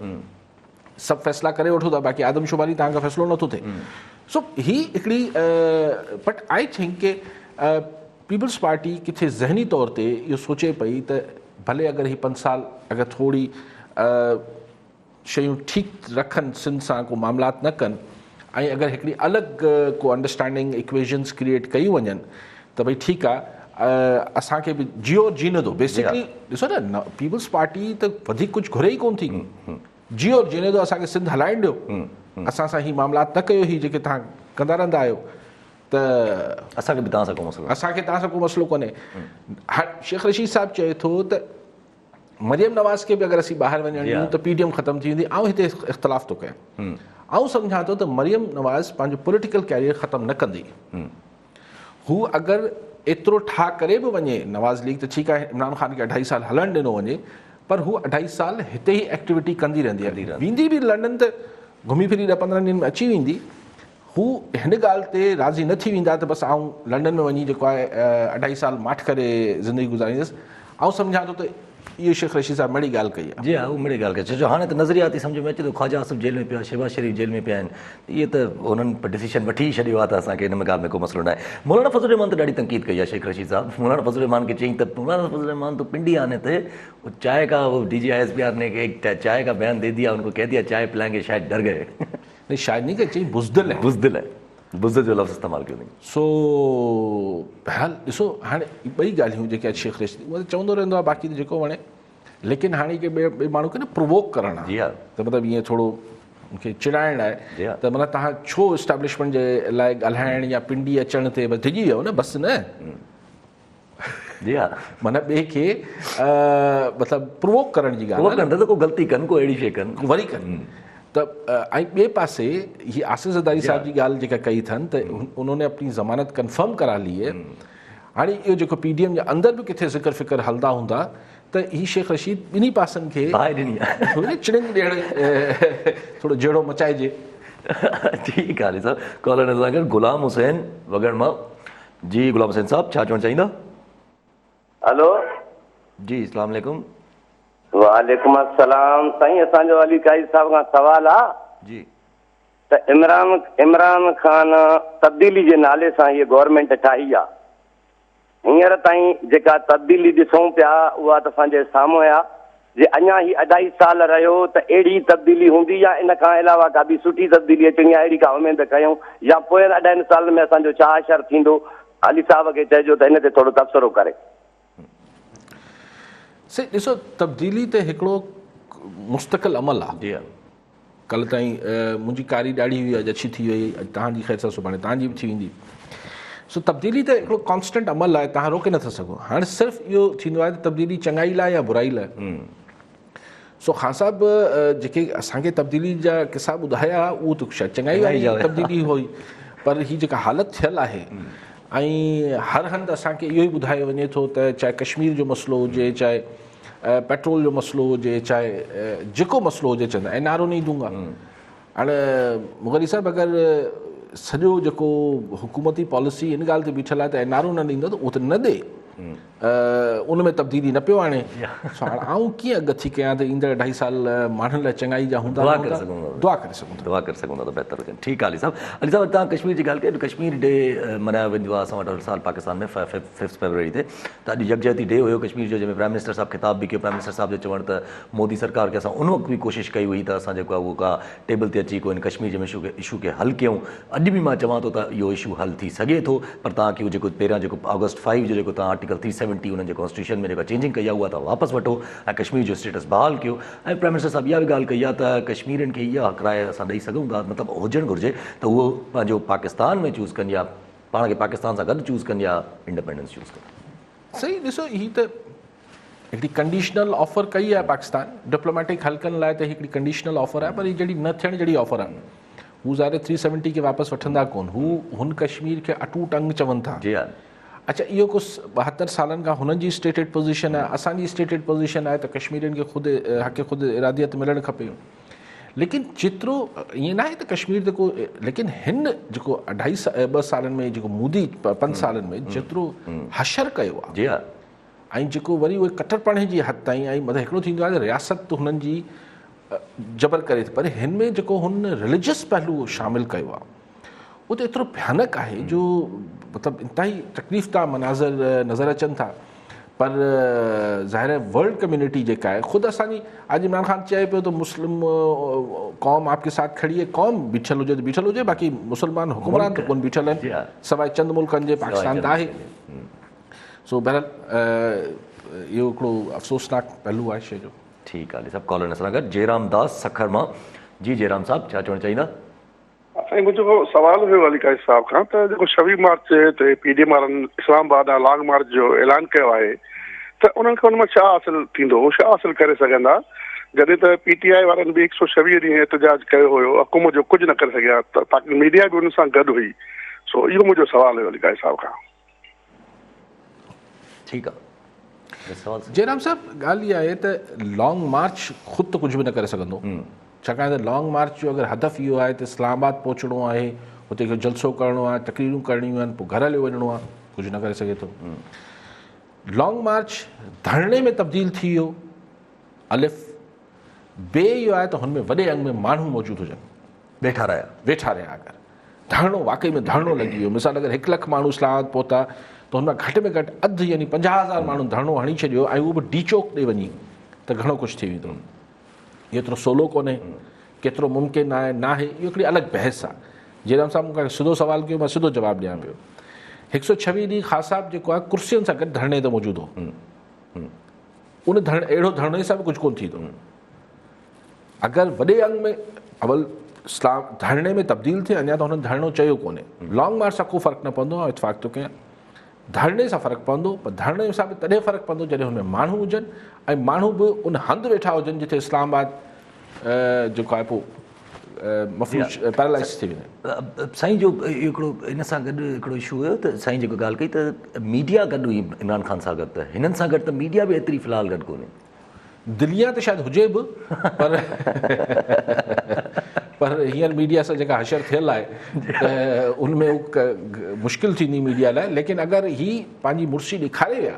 सभु फ़ैसिला करे वठो था, बाक़ी आदमशुमारी तव्हांखां फ़ैसिलो नथो थिए। सो ही हिकिड़ी बट आई थिंक के पीपल्स पार्टी किथे ज़हनी तौर ते इहो सोचे पई त भले अगरि ही 5 साल अगरि थोरी शयूं ठीकु रखनि सिंध सां को मामलात न कनि ऐं अगरि हिकिड़ी अलॻि को अंडरस्टैंडिंग इक्वेशन्स क्रिएट कयूं वञनि त भई ठीकु आहे असांखे बि जियो जीने दो बेसिकली ॾिसो न पीपल्स पार्टी त वधीक कुझु घुरे ई कोन थी जियो जीने दो असांखे सिंध हलाइण ॾियो असां सां ही मामलात न कयो ही जेके तव्हां कंदा रहंदा आहियो त असांखे बि तव्हां सां को मसइलो असांखे तव्हां सां को मसइलो कोन्हे शेख रशीद साहिबु चए थो त मरियम नवाज़ खे बि अगरि असीं ॿाहिरि वञणु ॾियूं त PDM ख़तमु थी वेंदी ऐं हिते इख़्तिलाफ़ थो कयां ऐं सम्झां थो त मरियम नवाज़ पंहिंजो पॉलिटिकल कैरियर ख़तमु न कंदी हू अगरि एतिरो ठाह करे बि वञे नवाज़ लीग त ठीकु आहे इमरान ख़ान खे 2.5 साल हलणु ॾिनो वञे पर हू 2.5 साल हिते ई एक्टिविटी कंदी रहंदी आहे वेंदी बि लंडन त घुमी फिरी 10-15 ॾींहंनि में अची वेंदी हू हिन ॻाल्हि ते राज़ी न थी वेंदा त बसि आऊं लंडन में वञी जेको आहे 2.5 साल माठ करे ज़िंदगी गुज़ारींदुसि ऐं सम्झां थो त इहो शेख रशीद साहिबु मिड़ी ॻाल्हि कई आहे जी हा उहा मिड़ी ॻाल्हि कई छो हाणे त नज़रियाती सम्झ में अचे थो ख़्वाजा आसिफ़ जेल में पिया शहबाज़ शरीफ़ जेल में पिया आहिनि इहे त उन्हनि डिसीशन वठी छॾियो आहे त असांखे हिन में ॻाल्हि में को मसइलो न आहे मौलाना फज़लुर रहमान त ॾाढी तनक़ीद कई आहे शेख रशीद साहब मौलाना फज़लुर रहमान खे चयईं त मौलाना फज़लुर रहमान तो पिंडी आने थे वो चाय का वो DGISPR ने एक चाय का बयान दे दिया उनको कह दिया चाय पिलाएंगे शायद डर गए नहीं शायद नहीं कि चयईं बुज़दिल है बुज़दिल जो लफ़्ज़ इस्तेमालु कयो अथईं सो बहरहाल ॾिसो हाणे ॿई ॻाल्हियूं जेके शेख रशीद उहो त चवंदो रहंदो आहे बाक़ी त जेको वणे लेकिन हाणे के ॿिए माण्हू खे न प्रोवोक करणु आहे त मतिलबु ईअं थोरो मूंखे चिड़ाइण आहे त मतिलबु तव्हां छो इस्टेब्लिशमेंट जे लाइ ॻाल्हाइण या पिंडी अचण ते बसि डिॼी वियो न बसि न जी हा माना ॿिए खे मतिलबु प्रोवोक करण जी ॻाल्हि त को ग़लती कनि को अहिड़ी शइ कनि वरी कनि त ऐं ॿिए पासे हीअ आसिफ़ ज़रदारी साहिब जी ॻाल्हि जेका कई अथनि त उन्होंने अपनी ज़मानत कन्फर्म करा ली है हाणे इहो जेको PDM जे अंदरि बि किथे ज़िक्र फ़िक्र हलंदा हूंदा त ही शेख रशीद ॿिन्ही पासनि खे चिड़िंग ॾियण थोरो जहिड़ो मचाइजे ठीकु आहे सर कॉलर सां गॾु गुलाम हुसैन वगड़ मां जी गुलाम हुसैन साहब छा चवणु चाहींदा हेलो जी अस्सलाम वालेकुम वालेकुम अस्सलाम साईं असांजो अली काई साहब खां सवाल आहे जी त इमरान ख़ान तब्दीली जे नाले सां हीअ गवर्नमेंट ठाही आहे हींअर ताईं जेका तब्दीली ॾिसूं पिया उहा त असांजे साम्हूं आहे जे अञा ही 2.5 साल रहियो त अहिड़ी तब्दीली हूंदी या इन खां अलावा का ॿी सुठी तब्दीली अचणी आहे अहिड़ी का उमेद कयूं या पोयनि 2.5 साल में असांजो छा असरु थींदो अली साहब खे चइजो त इन ते थोरो तबसरो करे ॾिसो तब्दीली त हिकिड़ो मुस्तक़िल अमल आहे जी कल्ह ताईं मुंहिंजी कारी ॾाढी हुई अॼु अच्छी थी वई तव्हांजी ख़ैर सां सुभाणे तव्हांजी बि थी वेंदी सो तब्दीली त हिकिड़ो कॉन्स्टेंट अमल आहे तव्हां रोके नथा सघो हाणे सिर्फ़ु इहो थींदो आहे त तब्दीली चङाई लाइ या बुराई लाइ सो ख़ान साहिब जेके असांखे तब्दीली जा किसा ॿुधाया उहो त शायदि चङाई वारी तब्दीली हुई पर हीअ जेका हालति थियल आहे ऐं हर हंधि असांखे इहो ई ॿुधायो वञे थो त चाहे कश्मीर जो मसइलो हुजे चाहे पेट्रोल जो मसइलो हुजे चाहे जेको मसइलो हुजे चवंदा NRO नहीं दूंगा हाणे मुग़ली साहिबु अगरि सॼो जेको हुकूमती पॉलिसी इन ॻाल्हि ते बीठल आहे त NRO न ॾींदो त उहो त न ॾे उन में तब्दीली न पियो आणे हाणे आऊं कीअं अॻु कयां त ईंदड़ 2.5 साल माण्हुनि लाइ चङाई जा हूंदा दुआ करे सघूं था त बहितर हुजनि ठीकु आहे अली साहब तव्हां कश्मीर जी ॻाल्हि कयो कश्मीर डे मल्हायो वेंदो आहे असां वटि हर साल पाकिस्तान में 5 फरवरी ते त अॼु यकजहती डे हुयो कश्मीर जो जंहिंमें प्राइम मिनिस्टर साहिबु ख़िताब बि कयो प्राइम मिनिस्टर साहिब जो चवणु त मोदी सरकार खे असां उन वक़्तु बि कोशिशि कई हुई त असां जेको आहे उहो का टेबल ते अची कोई कश्मीर जे इशू खे हल कयूं अॼु बि मां चवां थो त इहो इशू हल थी सघे थो पर तव्हांखे उहो जेको पहिरियां जेको August 5 जो जेको तव्हां आर्टिकल 370 उन्हनि जे कॉन्स्टिट्यूशन में जेका चेंजिंग कई आहे उहा तव्हां वापसि वठो ऐं कश्मीर जो स्टेटस बहाल कयो ऐं प्राइम मिनिस्टर साहिबु इहा बि ॻाल्हि कई आहे त कश्मीरियुनि खे इहा हक़राए असां ॾेई सघूं था मतिलबु हुजणु घुरिजे त उहो पंहिंजो पाकिस्तान में चूज़ कनि या पाण खे पाकिस्तान सां गॾु चूज़ कनि या इंडिपेंडेंस चूज़ कनि सही ॾिसो हीअ त हिकिड़ी कंडीशनल ऑफर कई आहे पाकिस्तान डिप्लोमेटिक हलकनि लाइ त हिकिड़ी कंडीशनल ऑफर आहे पर हीअ जहिड़ी न थियण जहिड़ी ऑफर आहे हू ज़ाहिर 370 खे वापसि वठंदा कोन हुन कश्मीर खे अटूट अंग चवनि था जी हा अच्छा इहो कुझु 72 सालनि खां हुननि जी स्टेटेड पोज़ीशन आहे असांजी स्टेटेड पोज़ीशन आहे त कश्मीरियुनि खे ख़ुदि इरादियत मिलणु खपे लेकिन जेतिरो ईअं न आहे त कश्मीर ते को लेकिन हिन जेको 2 सालनि में जेको मोदी 5 सालनि में जेतिरो हशर कयो आहे जी हा ऐं जेको वरी उहे कटरपणे जी हद ताईं ऐं मतिलबु हिकिड़ो थींदो आहे त रियासत हुननि जी जबर करे थी पर हिन में जेको हुन रिलीजियस पहलू शामिलु कयो आहे उहो त एतिरो भयानक आहे जो मतिलबु इंतिहाई तकलीफ़ था मनाज़र नज़र अचनि था पर ज़ाहिर है वर्ल्ड कम्युनिटी जेका है ख़ुदि असांजी आज इमरान खान चए पियो तो मुस्लिम कौम आपके साथ खड़ी है, कौम बीठल हुजे तो बीठल हुजे, बाक़ी मुसलमान हुक्मरान तो कोन बीठल आहिनि, सवाइ चंद मुल्कनि जे, पाकिस्तान त आहे। सो बहरहाल इहो हिकिड़ो अफ़सोसनाक पहलू आहे शइ जो। ठीकु आहे सभु कॉलर सां गॾु जयराम दास सखर मां। जी जयराम साहब छा चवणु चाहींदा? साईं मुंहिंजो सवाल हुयो अली काजी साहब खां त जेको 26 मार्च ते पीडीएम वारनि इस्लामाबाद ऐं लॉन्ग मार्च जो ऐलान कयो आहे त उन्हनि खे उनमां छा हासिल थींदो, छा हासिल करे सघंदा, जॾहिं त पीटीआई वारनि बि 126 ॾींहं एहतजाज कयो हुयो, हुकूमत जो कुझु न करे सघिया, त मीडिया बि उन सां गॾु हुई। सो इहो मुंहिंजो सवाल हुयो अली काजी साहब खां। ठीकु आहे जयराम साहब, ॻाल्हि इहा आहे त लॉन्ग मार्च ख़ुदि त कुझु बि न करे सघंदो, छाकाणि त लॉन्ग मार्च जो अगरि हदफ़ इहो आहे त इस्लामाबाद पहुचणो आहे, हुते हिकु जलसो करिणो आहे, तकरीरूं करणियूं आहिनि, पोइ घर हलियो वञिणो आहे, कुझु न करे सघे थो। लॉन्ग मार्च धरणे में तब्दील थी वियो, अलिफ बे इहो आहे त हुनमें वॾे अंग में माण्हू मौजूदु हुजनि, वेठा रहिया। अगरि धरणो वाक़ई में धरणो लॻी वियो, मिसाल अगरि 1 लख माण्हू इस्लामाबाद पहुता त हुनमें घटि में घटि अधु यानी 50,000 माण्हू धरणो हणी छॾियो ऐं उहो बि डी चौक ॾे वञी त घणो कुझु थी वेंदो। एतिरो सवलो कोन्हे, केतिरो मुमकिन आहे न आहे, इहो हिकिड़ी अलॻि बहस आहे। जयराम साहब मूंखे सिधो सवाल कयो, मां सिधो जवाबु ॾियां पियो। 126 ॾींहं ख़ासाब जेको आहे कुर्सियुनि सां गॾु धरणे ते मौजूदु हो, उन अहिड़ो धरणे सां बि कुझु कोन थींदो। अगरि वॾे अंग में अवल इस्लाम धरणे में तब्दील थिए, अञा त हुननि धरणो चयो कोन्हे। लॉन्ग मार्च सां को फ़र्क़ु न पवंदो आहे, इतफ़ाक़ थो कयां। धरणे सां फ़र्क़ु पवंदो, पर धरणे सां बि तॾहिं फ़र्क़ु पवंदो जॾहिं हुन में माण्हू हुजनि ऐं माण्हू बि उन हंधि वेठा हुजनि जिथे इस्लामाबाद जेको आहे पोइ मफ़लूज पैरालाइज़ थी वञे। साईं जो हिकिड़ो इन सां गॾु हिकिड़ो इशू हुयो त साईं जेको ॻाल्हि कई त मीडिया गॾु हुई इमरान ख़ान सां गॾु, त हिननि सां गॾु त मीडिया बि एतिरी फ़िलहालु गॾु कोन्हे। दिलिया त शायदि हुजे बि, पर हींअर मीडिया सां जेका हशर थियल आहे त उनमें मुश्किल थींदी मीडिया लाइ। लेकिन अगरि ही पंहिंजी मुर्सी ॾेखारे विया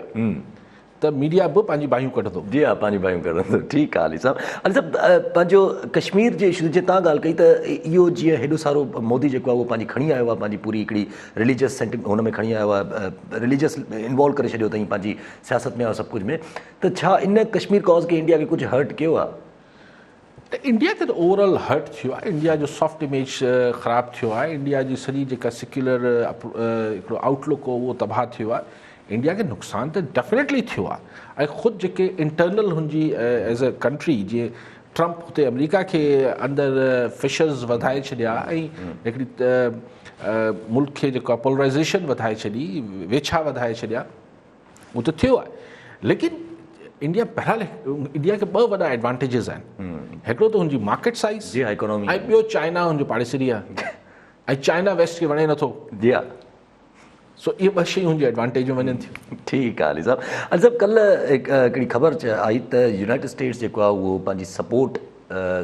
त मीडिया बि पंहिंजी बाहियूं कढंदो। जी हा, पंहिंजी बाहियूं कढंदो। ठीकु आहे अली साहब। अली साहब, पंहिंजो कश्मीर जे इशू जे तव्हां ॻाल्हि कई त इहो जीअं हेॾो सारो मोदी जेको आहे उहो पंहिंजी खणी आयो आहे, पंहिंजी पूरी हिकिड़ी रिलीजियस सेंटिमेंट हुन में खणी आयो आहे, रिलीजियस इन्वॉल्व करे छॾियो अथई पंहिंजी सियासत में और सभु कुझु में, त छा इन कश्मीर कॉज़ खे इंडिया खे कुझु हर्ट कयो आहे? त इंडिया खे त ओवरऑल हर्ट थियो आहे, इंडिया जो सॉफ्ट इमेज ख़राबु थियो आहे, इंडिया जी सॼी जेका सेक्युलर हिकिड़ो आउटलुक हो उहो तबाह थियो आहे। इंडिया खे नुक़सानु त डेफिनेटली थियो आहे ऐं ख़ुदि जेके इंटरनल हुनजी एज़ अ कंट्री, जीअं ट्रम्प हुते अमेरिका खे अंदरि फिशर्स वधाए छॾिया ऐं हिकिड़ी मुल्क खे जेको आहे पोलराइज़ेशन वधाए छॾी, वेछा वधाए छॾिया, उहो त थियो आहे। लेकिन इंडिया बहरहाल इंडिया खे 2 वॾा एडवांटेजिस आहिनि। हिकिड़ो त हुनजी मार्केट साइज़ इकोनॉमी ऐं ॿियो चाइना हुनजो पाड़ेसरी आहे ऐं चाइना वेस्ट खे वणे नथो। जी हा। सो इहे 2 शयूं हुनजी एडवांटेज में वञनि थियूं। ठीकु आहे अली साहब। अली साहब, कल्ह हिकिड़ी ख़बर आई त यूनाइटेड स्टेट्स जेको आहे उहो पंहिंजी सपोर्ट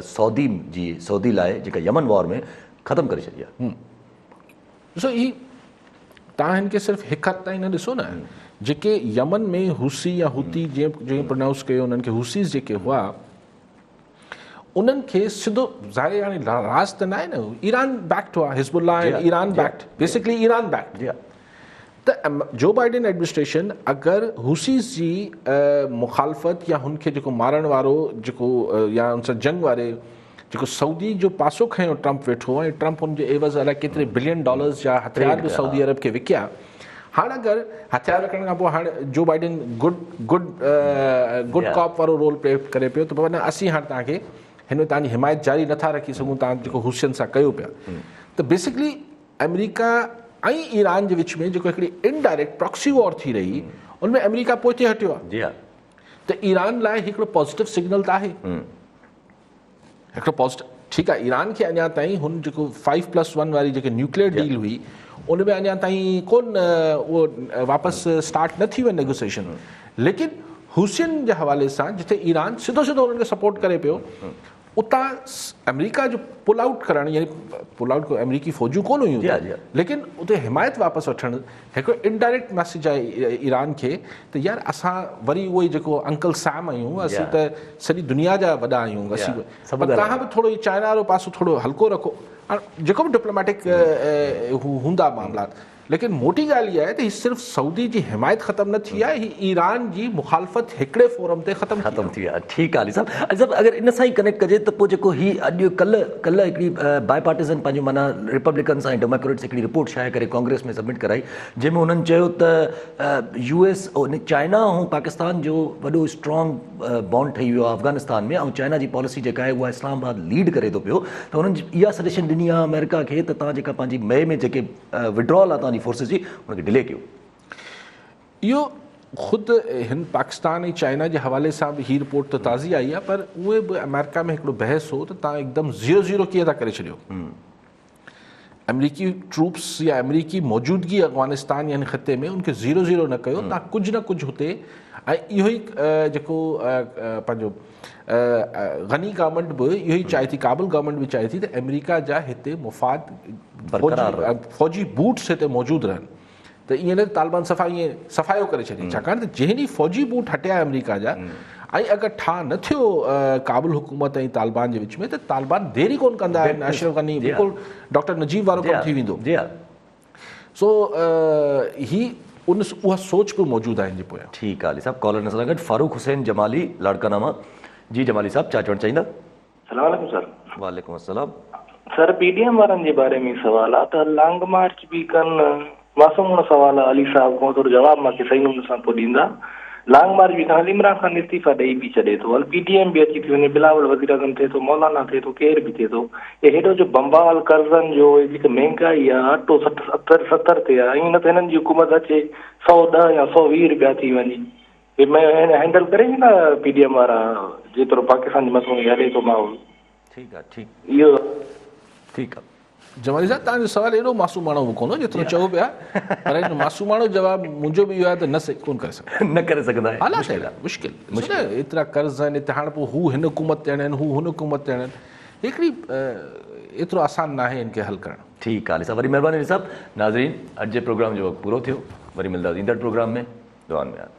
सऊदी लाइ जेका यमन वॉर में ख़तमु करे छॾी आहे। ॾिसो, ही तव्हां हिन खे सिर्फ़ु हिकु हद ताईं न ॾिसो न, जेके यमन में हुसी या हुती जीअं प्रोनाउंस कयो, उन्हनि खे हुसीस जेके हुआ, उन्हनि खे सिधो ज़ाहिर हाणे राज़ त न आहे न, ईरान बैक्ड हुआ, हिज़बुल्लाह ऐं Iran backed, basically Iran backed. त जो बाइडेन एडमिनिस्ट्रेशन अगरि हुसीस जी मुखालफ़त या हुनखे जेको मारण वारो जेको या हुन सां जंग वारे जेको सऊदी जो पासो खयो ट्रम्प वेठो ऐं ट्रम्प हुनजे एवज़ अलाए केतिरे $बिलियन जा हथियार बि सऊदी अरब खे विकिया। हाणे अगरि हथियार विकण खां पोइ हाणे जो बाइडेन गुड कॉप वारो रोल प्ले करे पियो, त माना असीं हाणे तव्हांखे हिन में तव्हांजी हिमायत जारी नथा रखी सघूं, तव्हां जेको हुसियन सां कयो पिया। त बेसिकली अमेरिका ऐं ईरान जे विच में जेको हिकिड़ी इनडायरेक्ट प्रॉक्सी वॉर थी रही, उनमें अमेरिका पोइते हटियो आहे। जी हा। त ईरान लाइ हिकिड़ो पॉज़िटिव सिग्नल त आहे, हिकिड़ो पॉज़िटिव। ठीकु आहे, ईरान खे अञा ताईं हुन जेको 5+1 वारी जेके न्यूक्लियर डील हुई उनमें अञा ताईं कोन उहो वापसि स्टार्ट न थी वई नेगोसिएशन। लेकिन हुसियन जे हवाले सां जिथे ईरान सिधो उन्हनि खे सपोर्ट करे पियो, उतां अमेरिका जो पुल आउट करणु, यानी पुल आउट अमेरिकी फ़ौजूं कोन हुयूं, लेकिन उते हिमायत वापसि वठणु हिकिड़ो इनडायरेक्ट मैसेज आहे ईरान खे त यार असां वरी उहो ई जेको अंकल सैम आहियूं, असीं त सॼी दुनिया जा वॾा आहियूं, असीं तव्हां बि थोरो चाइना वारो पासो थोरो हल्को रखो। जेको बि डिप्लोमेटिक हूंदा मामला, लेकिन मोटी ॻाल्हि इहा आहे त हीउ सिर्फ़ु सऊदी जी हिमायत ख़तमु न थी आहे, हीउ ईरान जी मुखालफ़त हिकिड़े फोरम ते ख़तमु थी आहे। ठीकु आहे अली साहब, अगरि इन सां ई कनेक्ट कजे त पोइ जेको ही अॼु कल्ह हिकिड़ी बायपार्टिज़न पंहिंजो माना रिपब्लिकन्स ऐं डेमोक्रेट्स हिकिड़ी रिपोर्ट शाये करे कांग्रेस में सबमिट कराई, जंहिंमें उन्हनि चयो त US चाइना ऐं पाकिस्तान जो वॾो स्ट्रॉन्ग बॉन्ड ठही वियो आहे अफ़गानिस्तान में, ऐं चाइना जी पॉलिसी जेका आहे उहा इस्लामाबाद लीड करे थो पियो, त उन्हनि इहा सजेशन ॾिनी आहे अमेरिका खे त तव्हां जेका पंहिंजी मई में जेके विड्रॉल आहे तव्हांजी फोर्सिस जी उनखे डिले कयो। इहो ख़ुदि हिन पाकिस्तान ऐं चाइना जे हवाले सां बि हीअ रिपोर्ट त ताज़ी आई आहे, पर उहे बि अमेरिका में हिकिड़ो बहस हो त तव्हां हिकदमि 0-0 कीअं था करे छॾियो। अमरीकी ट्रूप्स या अमरीकी मौजूदगी अफ़गानिस्तान यानी ख़िते में उनखे 0-0 न कयो, तव्हां कुझु न कुझु हुते, ऐं इहो ई जेको पंहिंजो गनी गवर्नमेंट बि इहो ई चाहे थी, काबुल गवर्नमेंट बि चाहे थी त अमेरिका जा हिते मुफ़ाद फ़ौजी बूट्स हिते मौजूदु रहनि, त ईअं न तालिबान सफ़ायो करे छॾी, छाकाणि त जंहिं ॾींहुं फ़ौजी बूट हटिया अमरीका जा, ऐं अगरि ठा न थियो काबुल हुकूमत ऐं तालिबान जे विच में, त तालिबान देरी कोन कंदा आहिनि, अशरफ गनी बिल्कुलु डॉक्टर नजीब वारो कमु थी वेंदो। सो उहा सोच बि मौजूदु आहे हिन जे पोयां। ठीकु आहे अली साहब, कॉलर सां गॾु फारूक हुसैन जमाली लाड़काना जी। जमाली साहब छा चवणु चाहींदा? सलाम अलैकुम सर। वालेकुम अस्सलाम सर, PDM वारनि जे बारे में सवाल आहे त लॉन्ग मार्च बि कनि, मासूम सवाल आहे, अली साहब खां थोरो जवाबु मूंखे सही नमूने सां पोइ ॾींदा। लॉन्ग मार्च बि कनि, इमरान खान इस्तीफ़ा ॾेई बि छॾे थो, हल PDM बि अची थी वञे, बिलावल वज़ीर आज़म थिए थो, मौलाना थिए थो, केर बि थिए थो, हे हेॾो जो बम्बाल कर्ज़नि जो जेकी महांगाई आहे, अटो 60-70 ते आहे, ईअं न त हिननि जी हुकूमत अचे 110 या 120 रुपया थी वञे, हैंडल करे न PDM वारा जेतिरो पाकिस्तान जे मथां हले थो माहौल। ठीकु आहे, इहो ठीकु आहे। जमाली साहब, तव्हांजो सवाल एॾो मासूमाणो बि कोन जेतिरो चओ पिया, पर हिन मासूमाणो जवाबु मुंहिंजो बि इहो आहे त कोन करे सघंदा, हालात मुश्किल, एतिरा कर्ज़ आहिनि हिते, हाणे पोइ हू हिन हुकूमत ते आणनि, हू हुन हुकूमत ते आणनि, हिकिड़ी एतिरो आसान न आहे हिनखे हल करणु। ठीकु आहे साहब, वरी महिरबानी साहब। नाज़रीन, अॼु जे प्रोग्राम जो वक़्तु पूरो थियो, वरी मिलंदासीं ईंदड़ प्रोग्राम में, दुआनि में।